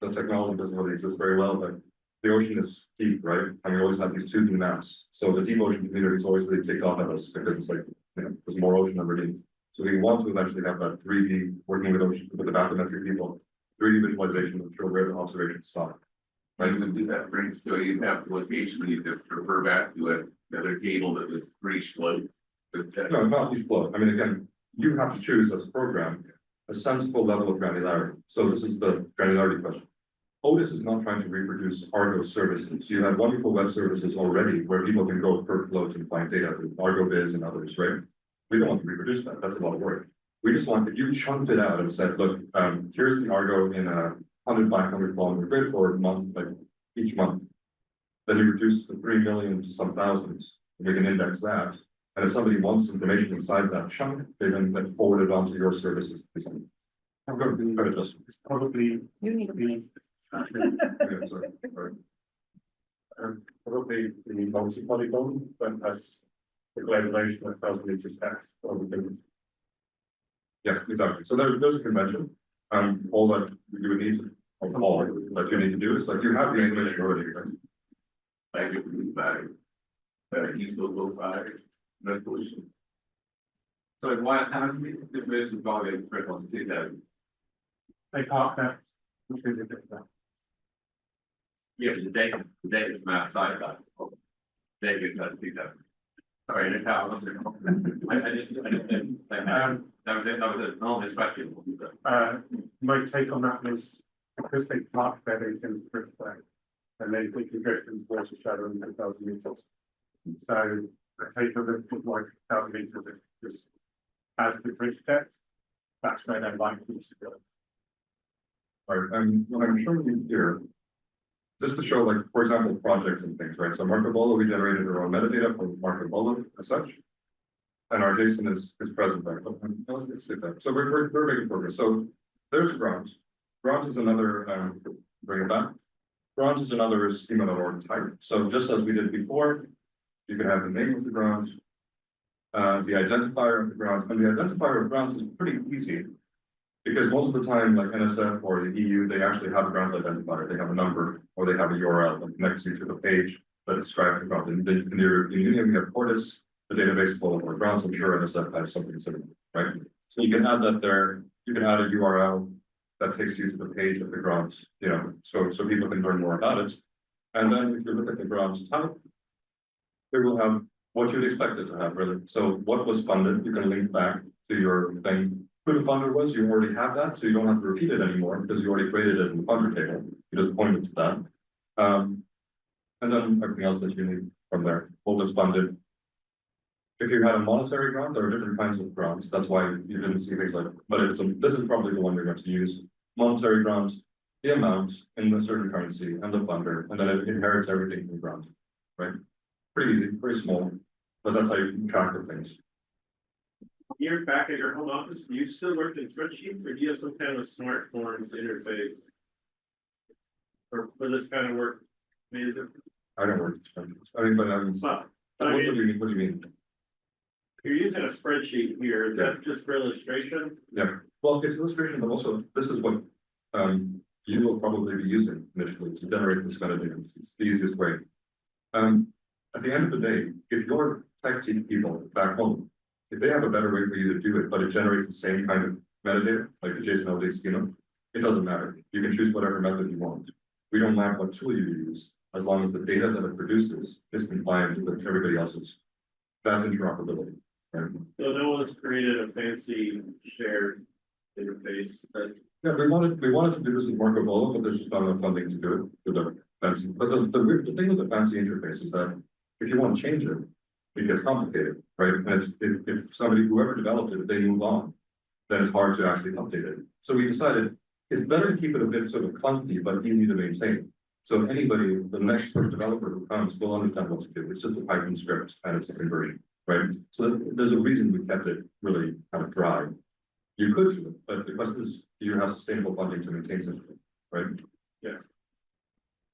the technology doesn't really exist very well, but the ocean is deep, right? And we always have these 2D maps. So the deep ocean community is always really ticked off at us because it's like, there's more ocean than we're deep. So we want to eventually have that 3D working with the bathymetric people, 3D visualization to show where the observations stop.
Right, you would do that, for instance, so you have the location, you just refer back to another table that was for each float.
No, not each float. I mean, again, you have to choose as a program a sensible level of granularity. So this is the granularity question. Otis is not trying to reproduce Argo services. You have wonderful web services already where people can go per float and find data with Argo Viz and others, right? We don't want to reproduce that. That's a lot of work. We just want, if you chunked it out and said, look, here's the Argo in a 100 by 100 kilometer grid for a month, like each month. Then you reduce the 3 million to some thousands, and we can index that. And if somebody wants information inside that chunk, they then forward it onto your services. I'm going to be just
Probably
You need
the
yeah, sorry.
probably the multi-polygon, but that's the globalization of 1,000 meters text or the.
Yes, exactly. So there's a convention. All that you would need to, all that you need to do is like, you have the information already, right?
Like if we buy, you go fire, resolution. So why, how many, this is probably critical to do that.
They park there, which is a different.
Yeah, but the data from outside of that. Data does do that. Sorry, Nick, I just, that was an honest question.
My take on that was, because they park there, they can drift there. And they can drift into water shadow in 10,000 meters. So the take of it was like 1,000 meters, is just as the drift depth, that's where they're likely to go.
Right, and what I'm showing you here, just to show, like, for example, projects and things, right? So Marco Polo, we generated our own metadata for Marco Polo as such. And our JSON is present there. Let's do that. So we're making progress. So there's grant. Grant is another, bring it back. Grant is another schema.org type. So just as we did before, you can have the name of the grant, the identifier of the grant, and the identifier of grants is pretty easy. Because most of the time, like NSF or the EU, they actually have a grant identifier. They have a number or they have a URL that connects you to the page that describes the grant. And then in the European Union, we have Cordis, the database full of our grants. I'm sure NSF has something similar, right? So you can add that there. You can add a URL that takes you to the page of the grant, you know, so people can learn more about it. And then if you look at the grant type, it will have what you'd expect it to have, really. So what was funded, you can link back to your thing. Who the funder was, you already have that, so you don't have to repeat it anymore because you already created it in the funder table. You just point it to that. And then everything else that you need from there. What was funded? If you had a monetary grant, there are different kinds of grants. That's why you didn't see things like, but this is probably the one you're going to use. Monetary grant, the amount in a certain currency and the funder, and then it inherits everything from grant, right? Pretty easy, very small, but that's how you keep track of things.
You're back at your home office, do you still work in spreadsheets, or do you have some kind of smart forms interface? Or for this kind of work, I mean, is it,
I don't work with spreadsheets. I mean, but
well,
what
I
do
mean,
you mean?
you're using a spreadsheet here, is that just for illustration?
Yeah, well, it's illustration, but also this is what you will probably be using initially to generate this metadata. It's the easiest way. At the end of the day, if your tech team people back home, if they have a better way for you to do it, but it generates the same kind of metadata, like the JSON LD schema, it doesn't matter. You can choose whatever method you want. We don't mind what tool you use, as long as the data that it produces is compliant with everybody else's. That's interoperability. Right?
So no one's created a fancy shared interface that.
Yeah, we wanted to do this in Marco Polo, but there's just not enough funding to do it with the fancy. But the thing with the fancy interface is that if you want to change it, it gets complicated, right? And if somebody, whoever developed it, if they move on, then it's hard to actually update it. So we decided it's better to keep it a bit sort of clunky, but easy to maintain. So anybody, the next developer who comes will understand what to do. It's just a Python script and it's a conversion, right? So there's a reason we kept it really kind of dry. You could do it, but the question is, do you have sustainable funding to maintain such a thing, right?
Yeah.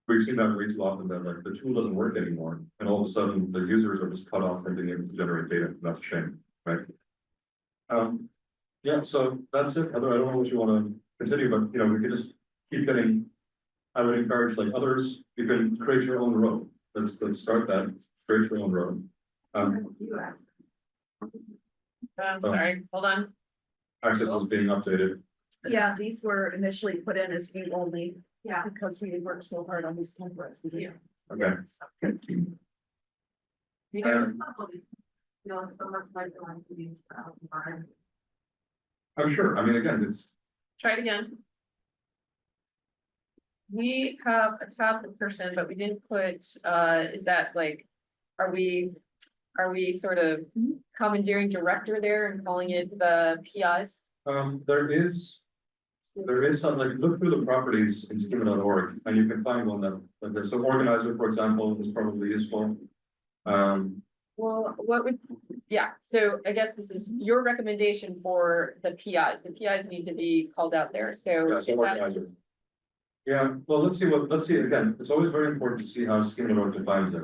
We've seen that way too often that like the tool doesn't work anymore, and all of a sudden the users are just cut off from being able to generate data. That's a shame, right? Yeah, so that's it. Heather, I don't know what you want to continue, but you know, we could just keep getting. I would encourage like others, you can create your own road. Let's start that, create your own road.
Sorry, hold on.
Access is being updated.
Yeah, these were initially put in as view only.
Yeah.
Because we had worked so hard on these templates.
Okay.
You do.
No, so much like the ones we use,
I'm sure. I mean, again, it's
Try it again. We have a tablet person, but we didn't put, is that like, are we sort of commandeering director there and calling it the PIs?
there is some, like, look through the properties in schema.org and you can find one that, so organizer, for example, is probably useful.
Well, what would, yeah, so I guess this is your recommendation for the PIs. The PIs need to be called out there, so
Yeah,
is
so
that,
organizer. Yeah, well, let's see, again, it's always very important to see how schema.org defines it.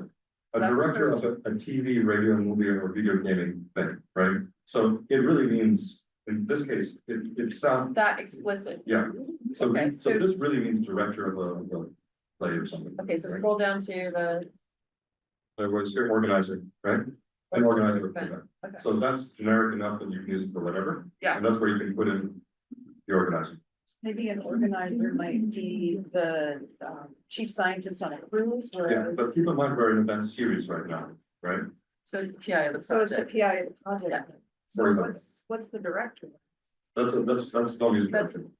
A
That's the
director of a TV, radio, movie, or video gaming thing, right? So it really means in this case, it sounds,
That explicit.
yeah. So,
Okay,
so
so-
this really means director of a play or something.
Okay, so
right?
scroll down to the.
There was your organizer, right? An organizer of the event.
Okay.
So that's generic enough that you can use it for whatever.
Yeah.
And that's where you can put in the organizer.
Maybe an organizer might be the chief scientist on a cruise,
Yeah,
whereas.
but keep in mind, we're in an event series right now, right?
So it's the PI of the
So it's the
project.
PI of the project.
For
So
example.
what's the director?
That's don't use.
That's-
director.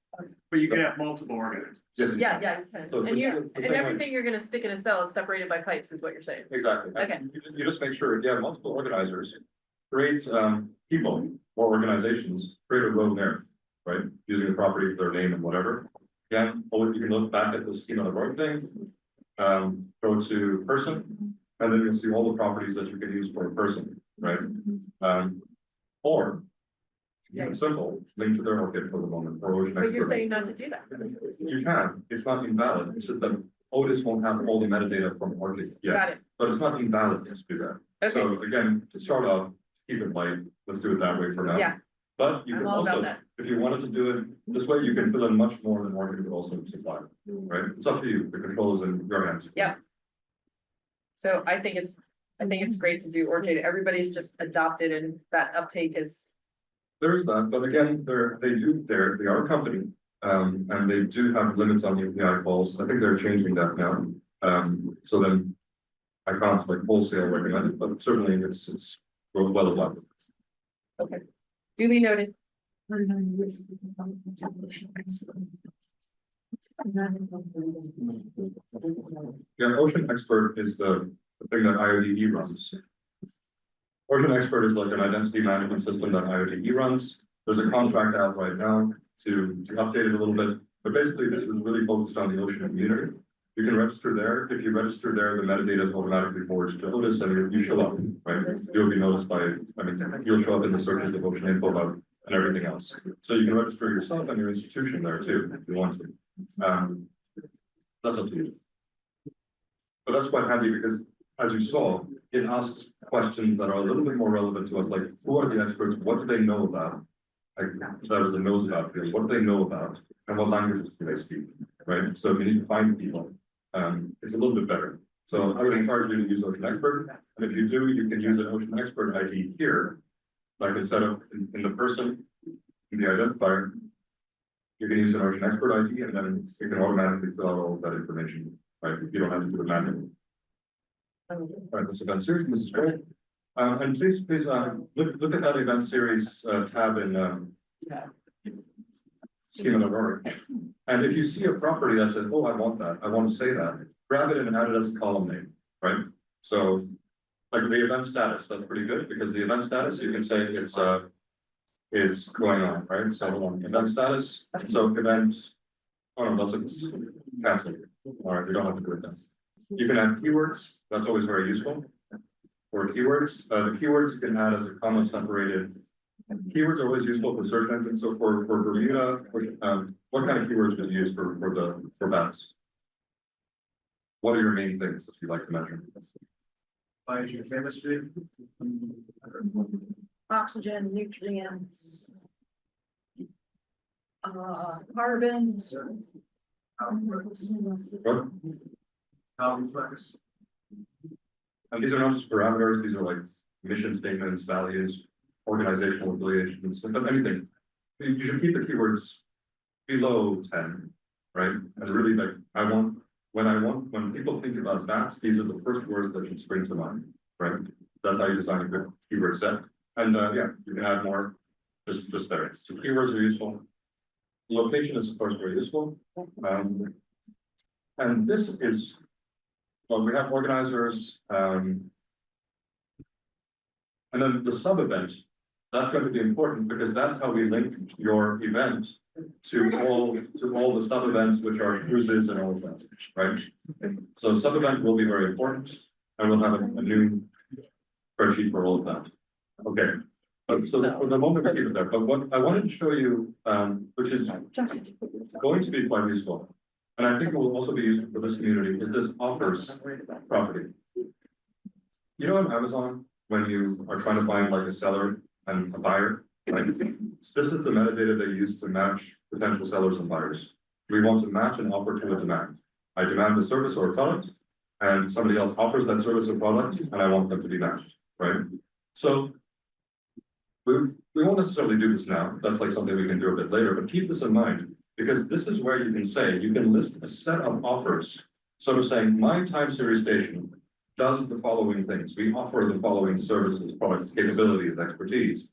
But you can have multiple organizers.
Yes, you
Yeah,
can.
yeah, you can.
So
And
it's-
you're,
it's the
and
same way.
everything you're gonna stick in a cell is separated by pipes, is what you're saying.
Exactly.
Okay.
You just make sure if you have multiple organizers, create people or organizations, create a row there, right? Using the property of their name and whatever. Again, or you can look back at the schema of the thing. Go to person, and then you'll see all the properties that you can use for a person, right? Or even simple, link to their orchid for the moment, or ocean
But you're
expert.
saying not to do that.
You can, it's not invalid, it's just that Otis won't have all the metadata from orchid yet.
Got it.
But it's not invalid to do that. So again, to start off, keep it light, let's do it that way for now.
Yeah.
But you
I'm
can
all about
also,
that.
if you wanted to do it this way, you can fill in much more than Orchid would also supply, right? It's up to you, the control is in your hands.
Yeah. So I think it's great to do Orchid. Everybody's just adopted and that uptake is,
There is that, but again, they are a company, and they do have limits on the API calls. I think they're changing that now. So then I can't like wholesale recommend it, but certainly it's well above.
okay. Duly noted.
Yeah, Ocean Expert is the thing that IODE runs. Ocean Expert is like an identity management system that IODE runs. There's a contract out right now to update it a little bit, but basically this is really focused on the ocean community. You can register there. If you register there, the metadata is automatically forwarded to Otis and you show up, right? You'll be noticed by, you'll show up in the searches of Ocean Info Hub and everything else. So you can register yourself and your institution there too, if you want to. That's up to you. But that's quite handy because, as you saw, it asks questions that are a little bit more relevant to us, like who are the experts, what do they know about? Like that was a knows about field, what do they know about, and what languages do they speak, right? So if you need to find people, it's a little bit better. So I would encourage you to use Ocean Expert, and if you do, you can use an Ocean Expert ID here, like instead of in the person, in the identifier, you can use an Ocean Expert ID, and then it can automatically fill out all of that information, right? You don't have to do it manually. All right, this event series, this is great. And please, look at that event series tab in schema.org. And if you see a property that says, oh, I want that, I want to say that, grab it and add it as a column name, right? So like the event status, that's pretty good because the event status, you can say it's going on, right? So hold on, event status, so event, oh no, that's cancelled. All right, we don't have to do it then. You can add keywords, that's always very useful. For keywords, the keywords you can add as a comma separated. Keywords are always useful for search engines. So for Bermuda, what kind of keywords would you use for bats? What are your main things that you like to measure?
Biochemistry.
Oxygen, nutrients. Carbon.
What? And these are not just parameters, these are like mission statements, values, organizational affiliations, but anything. You should keep the keywords below 10, right? And really like, when people think about bats, these are the first words that should spring to mind, right? That's how you design a good keyword set. And yeah, you can add more just there. So keywords are useful. Location is of course very useful. And this is, well, we have organizers, and then the sub-event, that's going to be important because that's how we link your event to all the sub-events, which are cruises and all of that, right? So sub-event will be very important, and we'll have a new spreadsheet for all of that. Okay, so for the moment, we keep it there, but what I wanted to show you, which is going to be quite useful, and I think it will also be useful for this community, is this offers property. You know, on Amazon, when you are trying to find like a seller and a buyer, right? this is the metadata they use to match potential sellers and buyers. We want to match an offer to a demand. I demand a service or a product, and somebody else offers that service or product, and I want them to be matched, right? So we won't necessarily do this now. That's like something we can do a bit later, but keep this in mind, because this is where you can say, you can list a set of offers, sort of saying, my time series station does the following things. We offer the following services, products, capabilities, expertise.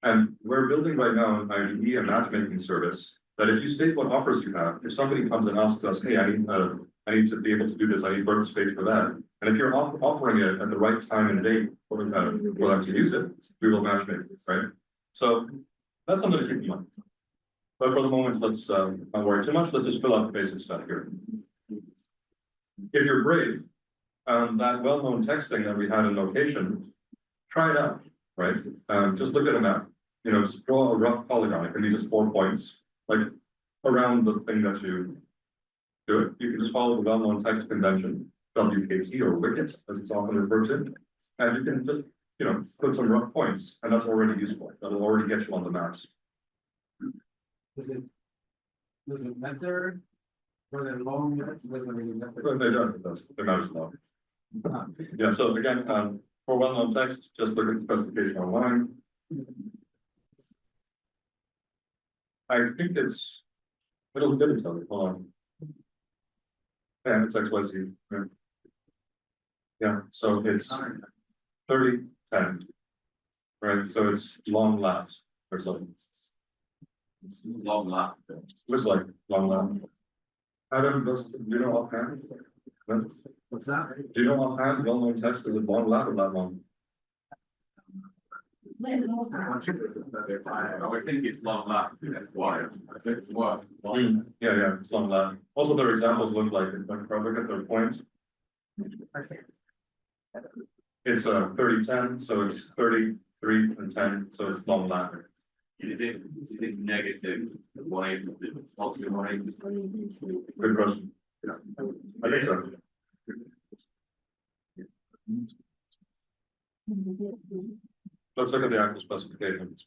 And we're building right now an IDE, a matchmaking service, that if you state what offers you have, if somebody comes and asks us, hey, I need to be able to do this, I need birth space for that. And if you're offering it at the right time and date for them to use it, we will matchmake it, right? So that's something to keep in mind. But for the moment, let's not worry too much. Let's just fill out the basic stuff here. If you're brave, that well-known texting that we had in location, try it out, right? Just look at a map, just draw a rough polygon. It can be just 4 points, like around the thing that you do it. You can just follow the well-known text convention, WKT or wicket, as it's often referred to. And you can just, put some rough points, and that's already useful. That'll already get you on the maps.
Does it matter? For the long, doesn't really matter.
But they don't, it does. They matters a lot. Yeah, so again, for well-known text, just look at the specification online. I think it'll tell you, hold on. Yeah, it's XYZ. Yeah, so it's 30, 10. Right, so it's long last or something.
It's long last.
Looks like long last. Adam, do you know offhand?
What's that?
Do you know offhand, well-known text, is it long lab or that long?
I would think it's long last, that's why. I think it's what?
Yeah, it's long lab. Also, their examples look like it, but look at their point. It's 30, 10, so it's 30, 3, and 10, so it's long lab.
Is it negative? Why? It's positive, why?
Good question. Yeah, I think so. Let's look at the actual specifications.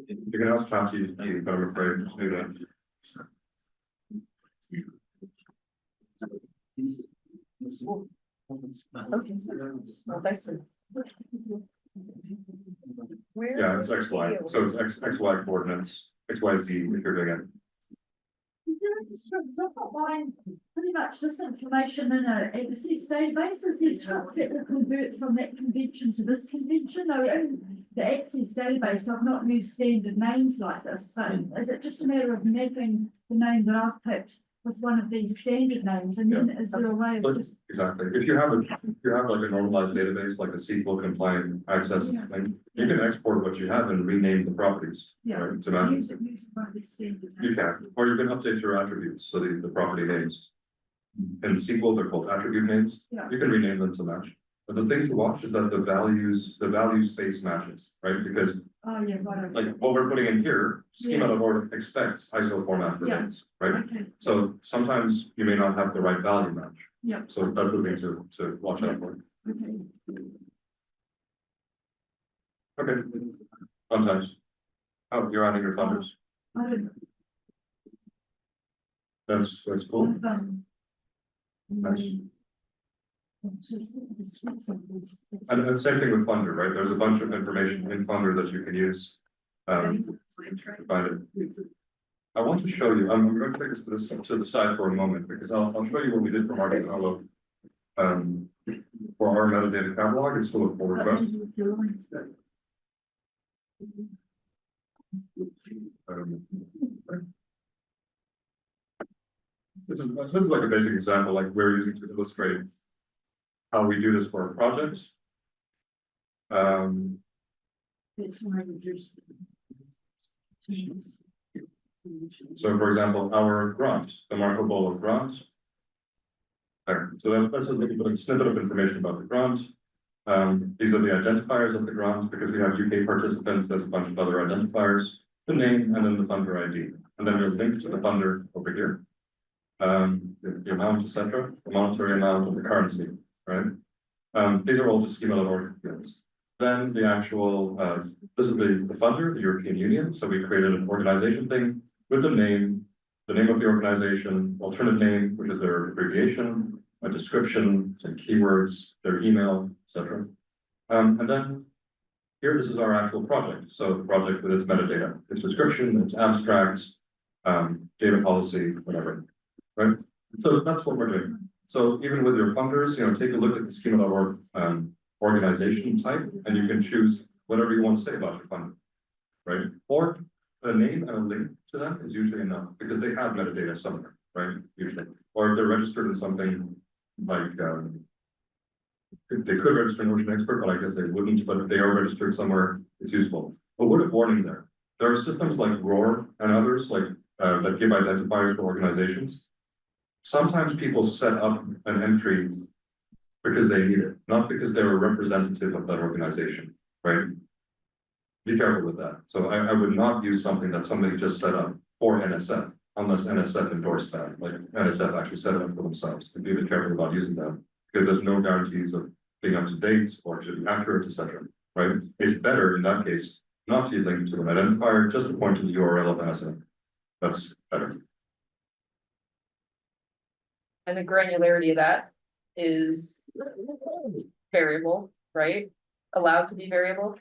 You can ask ChatGPT, but I'm afraid to do that.
Well, thanks for.
Yeah, it's XY, so it's XY coordinates, XYZ if you're doing it.
Is there any script outline pretty much this information in a access database? Is there scripts that will convert from that convention to this convention? Though in the access database, I've not used standard names like this, but is it just a matter of mapping the name that I've picked with one of these standard names? And then is there a way of just
Exactly. If you have like a normalized database, like a SQL compliant access thing, you can export what you have and rename the properties. Right, to match.
use one of these standard names?
You can, or you can update your attributes, so the property names. In SQL, they're called attribute names.
Yeah.
You can rename them to match. But the thing to watch is that the value space matches, right? Because
Oh, yeah, right.
like what we're putting in here, schema.org expects ISO format for
Yeah.
things, right?
Okay,
So sometimes you may not have the right value match.
yeah,
So that's the thing to watch out for.
okay.
Okay. Sometimes. Oh, you're adding your funders.
I don't
That's cool.
know.
And same thing with funder, right? There's a bunch of information in funder that you can use. To find it. I want to show you, I'm going to take this to the side for a moment, because I'll show you what we did for Marco. For our metadata catalog, it's full of pull requests. This is like a basic example, like we're using to illustrate how we do this for our projects.
It's why we just.
So for example, our grant, the Marco Polo grant. There, so that's a little bit of snippet of information about the grant. These are the identifiers of the grant, because we have UK participants, there's a bunch of other identifiers, the name and then the funder ID. And then there's links to the funder over here. The amount, etc., the monetary amount of the currency, right? These are all just schema.org fields. Then the actual, this is the funder, the European Union. So we created an organization thing with the name of the organization, alternate name, which is their abbreviation, a description, some keywords, their email, etc. And then here, this is our actual project. So the project with its metadata, its description, its abstracts, data policy, whatever, right? So that's what we're doing. So even with your funders, take a look at the schema.org organization type, and you can choose whatever you want to say about your funder, right? Or a name and a link to them is usually enough because they have metadata somewhere, right? Usually, or if they're registered in something like they could register an ocean expert, but I guess they wouldn't. But if they are registered somewhere, it's useful. But word of warning there. There are systems like ROAR and others like that give identifiers for organizations. Sometimes people set up an entry because they need it, not because they're a representative of that organization, right? Be careful with that. So I would not use something that somebody just set up for NSF, unless NSF endorsed that, like NSF actually set it up for themselves. Be a bit careful about using them because there's no guarantees of being up to date or to be accurate, etc. Right? It's better in that case not to link to an identifier, just to point to the URL of NSF. That's better.
And the granularity of that is variable, right? Allowed to be variable.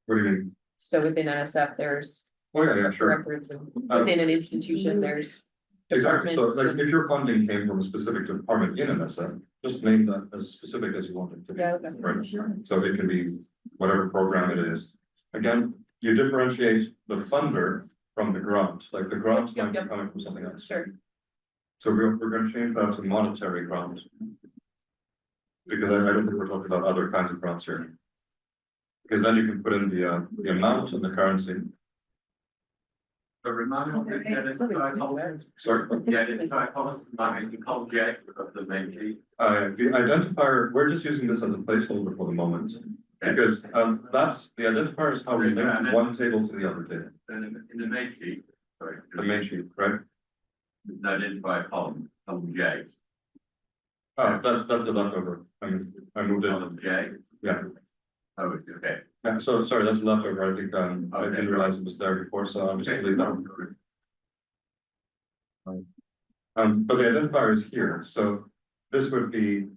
What do you mean?
So within NSF, there's
Oh yeah, sure.
records, and within an institution, there's
Exactly. So
departments.
like if your funding came from a specific department in NSF, just name that as specific as you want it to be.
Yeah, okay.
Right. So it can be whatever program it is. Again, you differentiate the funder from the grant, like the grant
Yep,
might be
yep.
coming from something else.
Sure.
So we're going to change that to monetary grant. Because I don't think we're talking about other kinds of grants here. Because then you can put in the amount and the currency.
So remind me of the identify column.
Sorry.
The identify column, you column J of the main sheet.
The identifier, we're just using this as a placeholder for the moment. Because that's the identifier is how we link one table to the other table.
Then in the main sheet, sorry.
The main sheet, right?
There's an identify column J.
Oh, that's a leftover. I moved it.
Column J.
Yeah.
Oh, okay.
Yeah, so sorry, that's a leftover. I think I
Okay.
didn't realize it was there before, so I'm just gonna leave that. But the identifier is here, so this would be.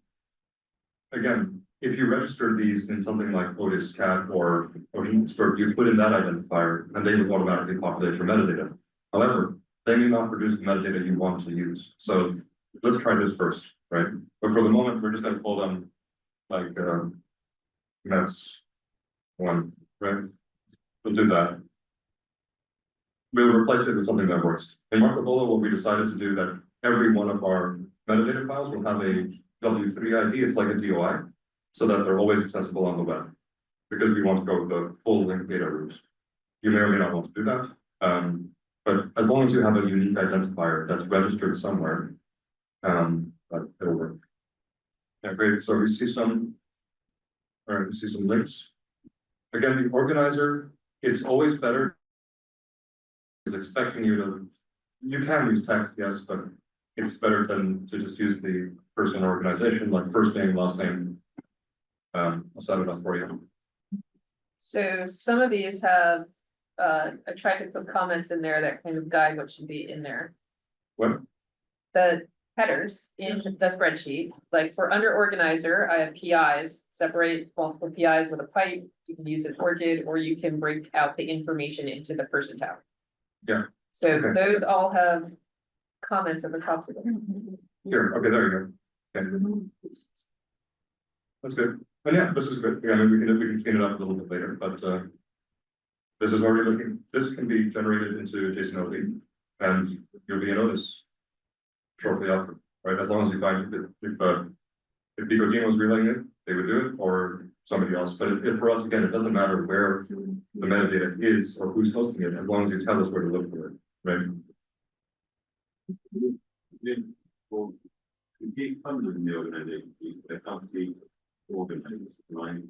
Again, if you register these in something like Otis Cat or Ocean Expert, you put in that identifier and they would automatically populate your metadata. However, they may not produce the metadata you want to use. So let's try this first, right? But for the moment, we're just gonna pull them like that's one, right? We'll do that. We'll replace it with something that works. In Marco Polo, what we decided to do that every one of our metadata files will have a W3 ID. It's like a DOI, so that they're always accessible on the web. Because we want to go with the full link data route. You may or may not want to do that. But as long as you have a unique identifier that's registered somewhere, it'll work. Yeah, great. So we see some. All right, we see some links. Again, the organizer, it's always better. Is expecting you to, you can use text, yes, but it's better than to just use the person or organization, like first name, last name. I'll set it up for you.
So some of these have, I tried to put comments in there that kind of guide what should be in there.
What?
The headers in the spreadsheet, like for under organizer, I have PIs, separate multiple PIs with a pipe. You can use an ORCID, or you can break out the information into the person tab.
Yeah.
So
Okay.
those all have comments at the top of them.
Here, okay, there you go. Okay. That's good. And yeah, this is good. Yeah, I mean, we can clean it up a little bit later, but this is already looking, this can be generated into JSON-OD and you'll be a notice shortly after, right? As long as you find it, if Ecological was relaying it, they would do it, or somebody else. But for us, again, it doesn't matter where the metadata is or who's hosting it, as long as you tell us where to look for it, right?
Well, to keep funding the organisation, they can't keep organised, right?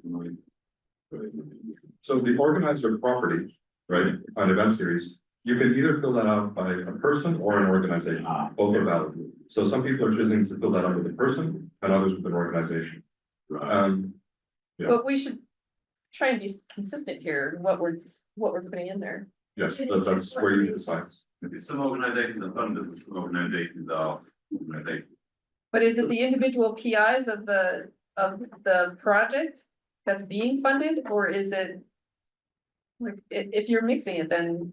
So the organizer property, right, on event series, you can either fill that out by a person or an organization, both are valid. So some people are choosing to fill that out with a person and others with an organization. Yeah.
But we should try and be consistent here, in what we're putting in there.
Yes, that's where you decide.
Some organizations are funded, some organizations are organizations.
But is it the individual PIs of the project that's being funded, or is it? Like, if you're mixing it, then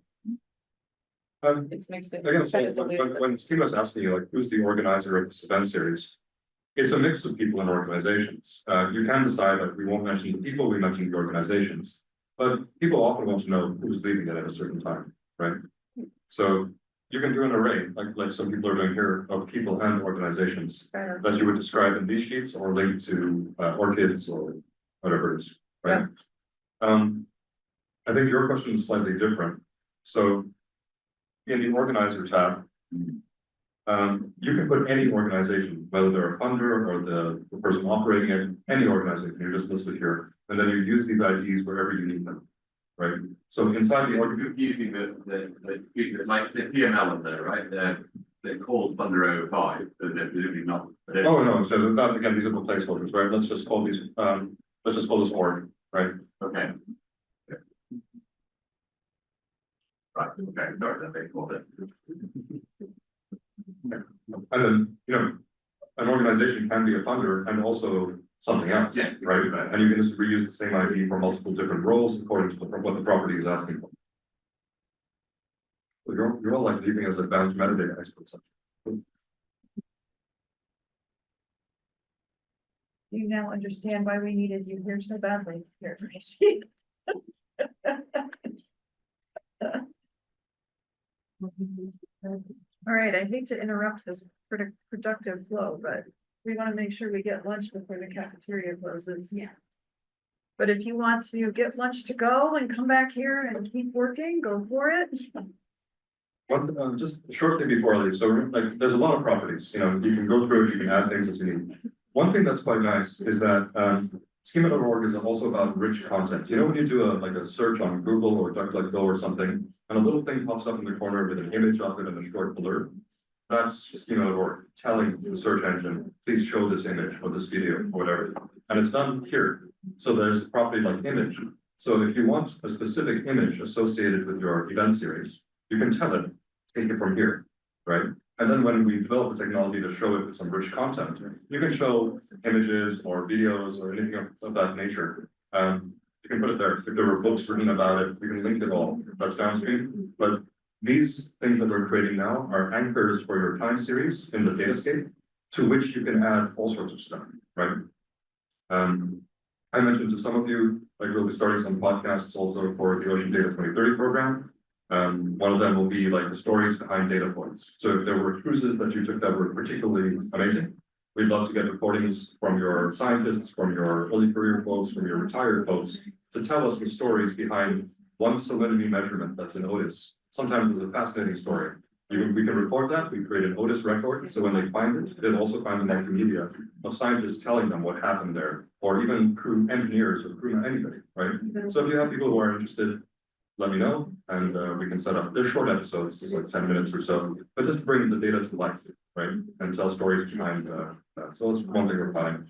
it's mixed in.
Again,
it's
so
kind of diluted.
when Steve was asking you, like, who's the organizer of this event series? It's a mix of people and organizations. You can decide that we won't mention the people, we mention the organizations. But people often want to know who's leading it at a certain time, right? So you can do an array, like some people are doing here, of people and organizations
Fair.
that you would describe in these sheets or link to orchids or whatever it is, right? I think your question is slightly different. So in the organizer tab, you can put any organization, whether they're a funder or the person operating it, any organization, you're just listed here, and then you use these IDs wherever you need them, right? So inside the
It's
organization,
confusing that like it's a PML in there, right? They're called Funder 05, but they're presumably not.
oh no, so that, again, these are the placeholders, right? Let's just call these, let's just call this org, right?
Okay. Right, okay, sorry, that makes more sense.
And then, an organization can be a funder and also something else,
Yeah.
right? And you can just reuse the same ID for multiple different roles according to what the property is asking for. So you're all like leaving as advanced metadata experts.
You now understand why we needed you here so badly, here, Tracy. All right, I hate to interrupt this productive flow, but we want to make sure we get lunch before the cafeteria closes.
Yeah.
But if you want to get lunch to go and come back here and keep working, go for it.
Just shortly before I leave, so like, there's a lot of properties, you can go through it, you can add things as you need. One thing that's quite nice is that schema.org is also about rich content. When you do a search on Google or DuckDuckGo or something, and a little thing pops up in the corner with an image of it and a short blurb, that's schema.org telling the search engine, please show this image or this video or whatever. And it's done here. So there's a property like image. So if you want a specific image associated with your event series, you can tell it, take it from here, right? And then when we develop the technology to show it with some rich content, you can show images or videos or anything of that nature. You can put it there. If there were books written about it, we can link it all. That's downstream. But these things that we're creating now are anchors for your time series in the datascape, to which you can add all sorts of stuff, right? I mentioned to some of you, like we'll be starting some podcasts also for the Ocean Data 2030 program. One of them will be like the stories behind data points. So if there were cruises that you took that were particularly amazing, we'd love to get recordings from your scientists, from your early career folks, from your retired folks, to tell us the stories behind one salinity measurement that's in Otis. Sometimes it's a fascinating story. We can record that, we create an Otis record, so when they find it, they'll also find the multimedia of scientists telling them what happened there, or even crew engineers or crew anybody, right? So if you have people who are interested, let me know, and we can set up. They're short episodes, it's like 10 minutes or so, but just bring the data to life, right? And tell stories behind that. So that's one thing we're planning.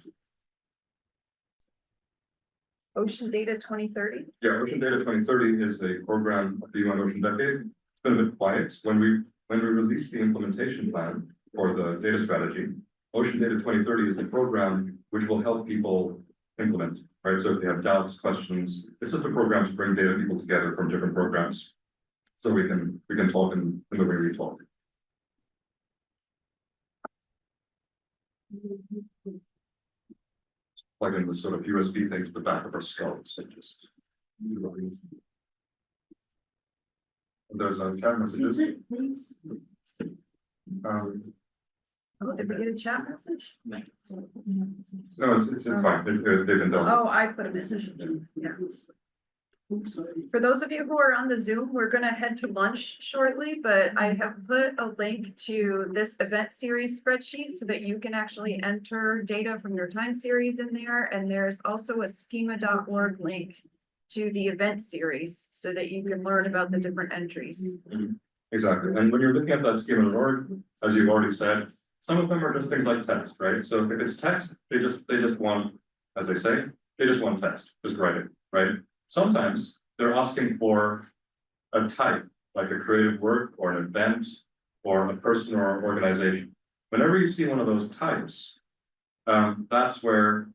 Ocean Data 2030.
Yeah, Ocean Data 2030 is a program of the UN Ocean Decade. It's been a bit quiet. When we release the implementation plan for the data strategy, Ocean Data 2030 is the program which will help people implement, right? So if they have doubts, questions, it's just a program to bring data people together from different programs. So we can talk in the way we talk. Plug in this sort of USB thing to the back of our skulls and just. There's a chat messages.
Oh, did we get a chat message?
No, it's fine. They've been done.
Oh, I put a message. Yeah. For those of you who are on the Zoom, we're gonna head to lunch shortly, but I have put a link to this event series spreadsheet so that you can actually enter data from your time series in there. And there's also a schema.org link to the event series so that you can learn about the different entries.
Exactly, and when you're looking at that schema.org, as you've already said, some of them are just things like text, right? So if it's text, they just want, as they say, they just want text, just write it, right? Sometimes they're asking for a type, like a creative work or an event or a person or organization. Whenever you see one of those types, that's where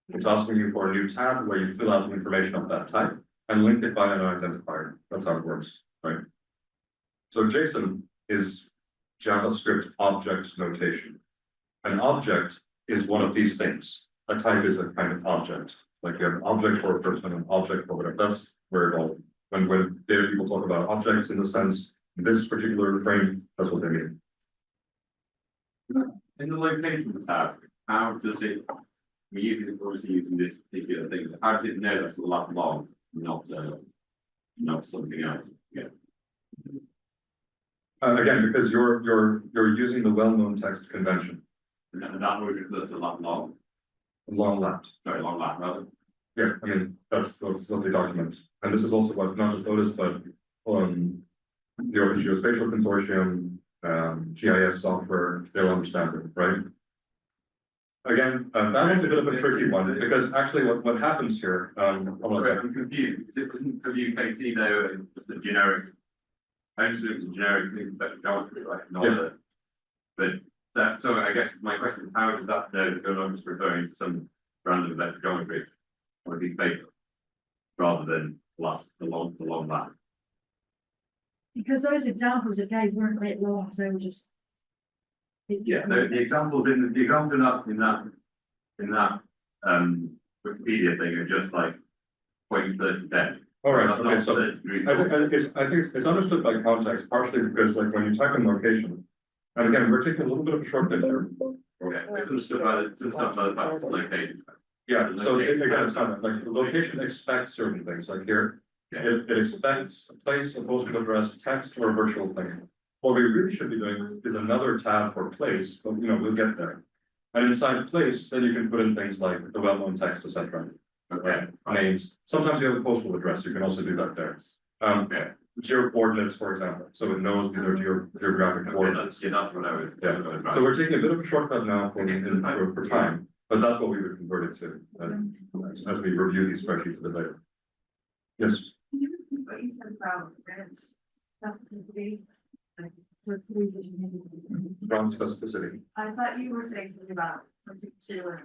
it's asking you for a new tab where you fill out the information of that type and link it by an identifier. That's how it works, right? So JSON is JavaScript object notation. An object is one of these things. A type is a kind of object. Like you have an object for a person, an object for whatever. That's where it all, when data people talk about objects in the sense, in this particular frame, that's what they mean.
In the location tab, how does it, we're obviously using this particular thing, how does it know that's a lot long, not something else? Yeah.
Again, because you're using the well-known text convention.
And that was refers to long,
Long left.
sorry, long lap rather.
Yeah, I mean, that's what they document. And this is also what not just Otis, but the Open Geospatial Consortium, GIS software, they'll understand it, right? Again, that one's a bit of a tricky one, because actually what happens here,
Sorry, I'm confused, it wasn't for UKT though, just a generic. I understood it was a generic thing, but geometry, right? Not
Yeah.
a. But that, so I guess my question is, how does that know that you're not just referring to some random vector geometry or a piece of paper? Rather than the long lap.
Because those examples it gave weren't that long, so they were just.
Yeah, the examples in that Wikipedia thing are just like 0.3010.
all right,
That's
okay,
not
so
30 degrees.
I think it's understood by context, partially because like when you type in location, and again, we're taking a little bit of a shortcut here.
Okay, it's understood by the fact of location.
Yeah, so again, it's kind of like the location expects certain things, like here, it expects a place, a postal address, text, or a virtual thing. What we really should be doing is another tab for place, but we'll get there. And inside place, then you can put in things like the well-known text, etc.
Okay.
Names. Sometimes you have a postal address, you can also do that there.
Okay.
Geo coordinates, for example, so it knows these are geographic coordinates.
That's what I was.
Yeah. So we're taking a bit of a shortcut now for time, but that's what we would convert it to as we review these spreadsheets a bit later. Yes.
What you said about grants, specificity,
Ground specificity.
I thought you were saying something about something to,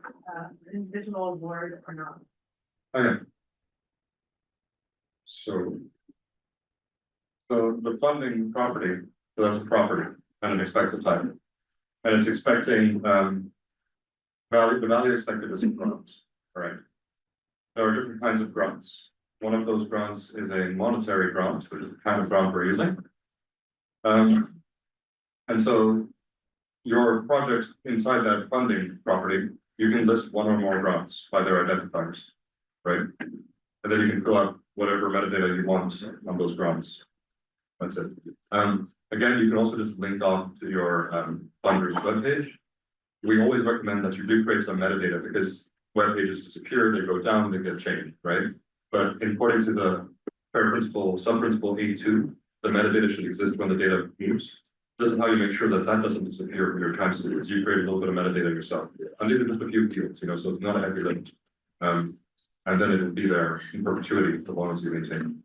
individual award or not.
Oh, yeah. So the funding property, so that's a property, and it expects a type. And it's expecting, the value expected is in grants, right? There are different kinds of grants. One of those grants is a monetary grant, which is the kind of grant we're using. And so your project inside that funding property, you can list one or more grants by their identifiers, right? And then you can fill out whatever metadata you want on those grants. That's it. Again, you can also just link off to your funder's webpage. We always recommend that you do create some metadata because web pages disappear, they go down, they get changed, right? But according to the fair principle, sub-principle 82, the metadata should exist when the data moves. This is how you make sure that that doesn't disappear from your time series. You create a little bit of metadata yourself. And these are just a few fields, so it's not a heavy lift. And then it will be there in perpetuity as long as you maintain.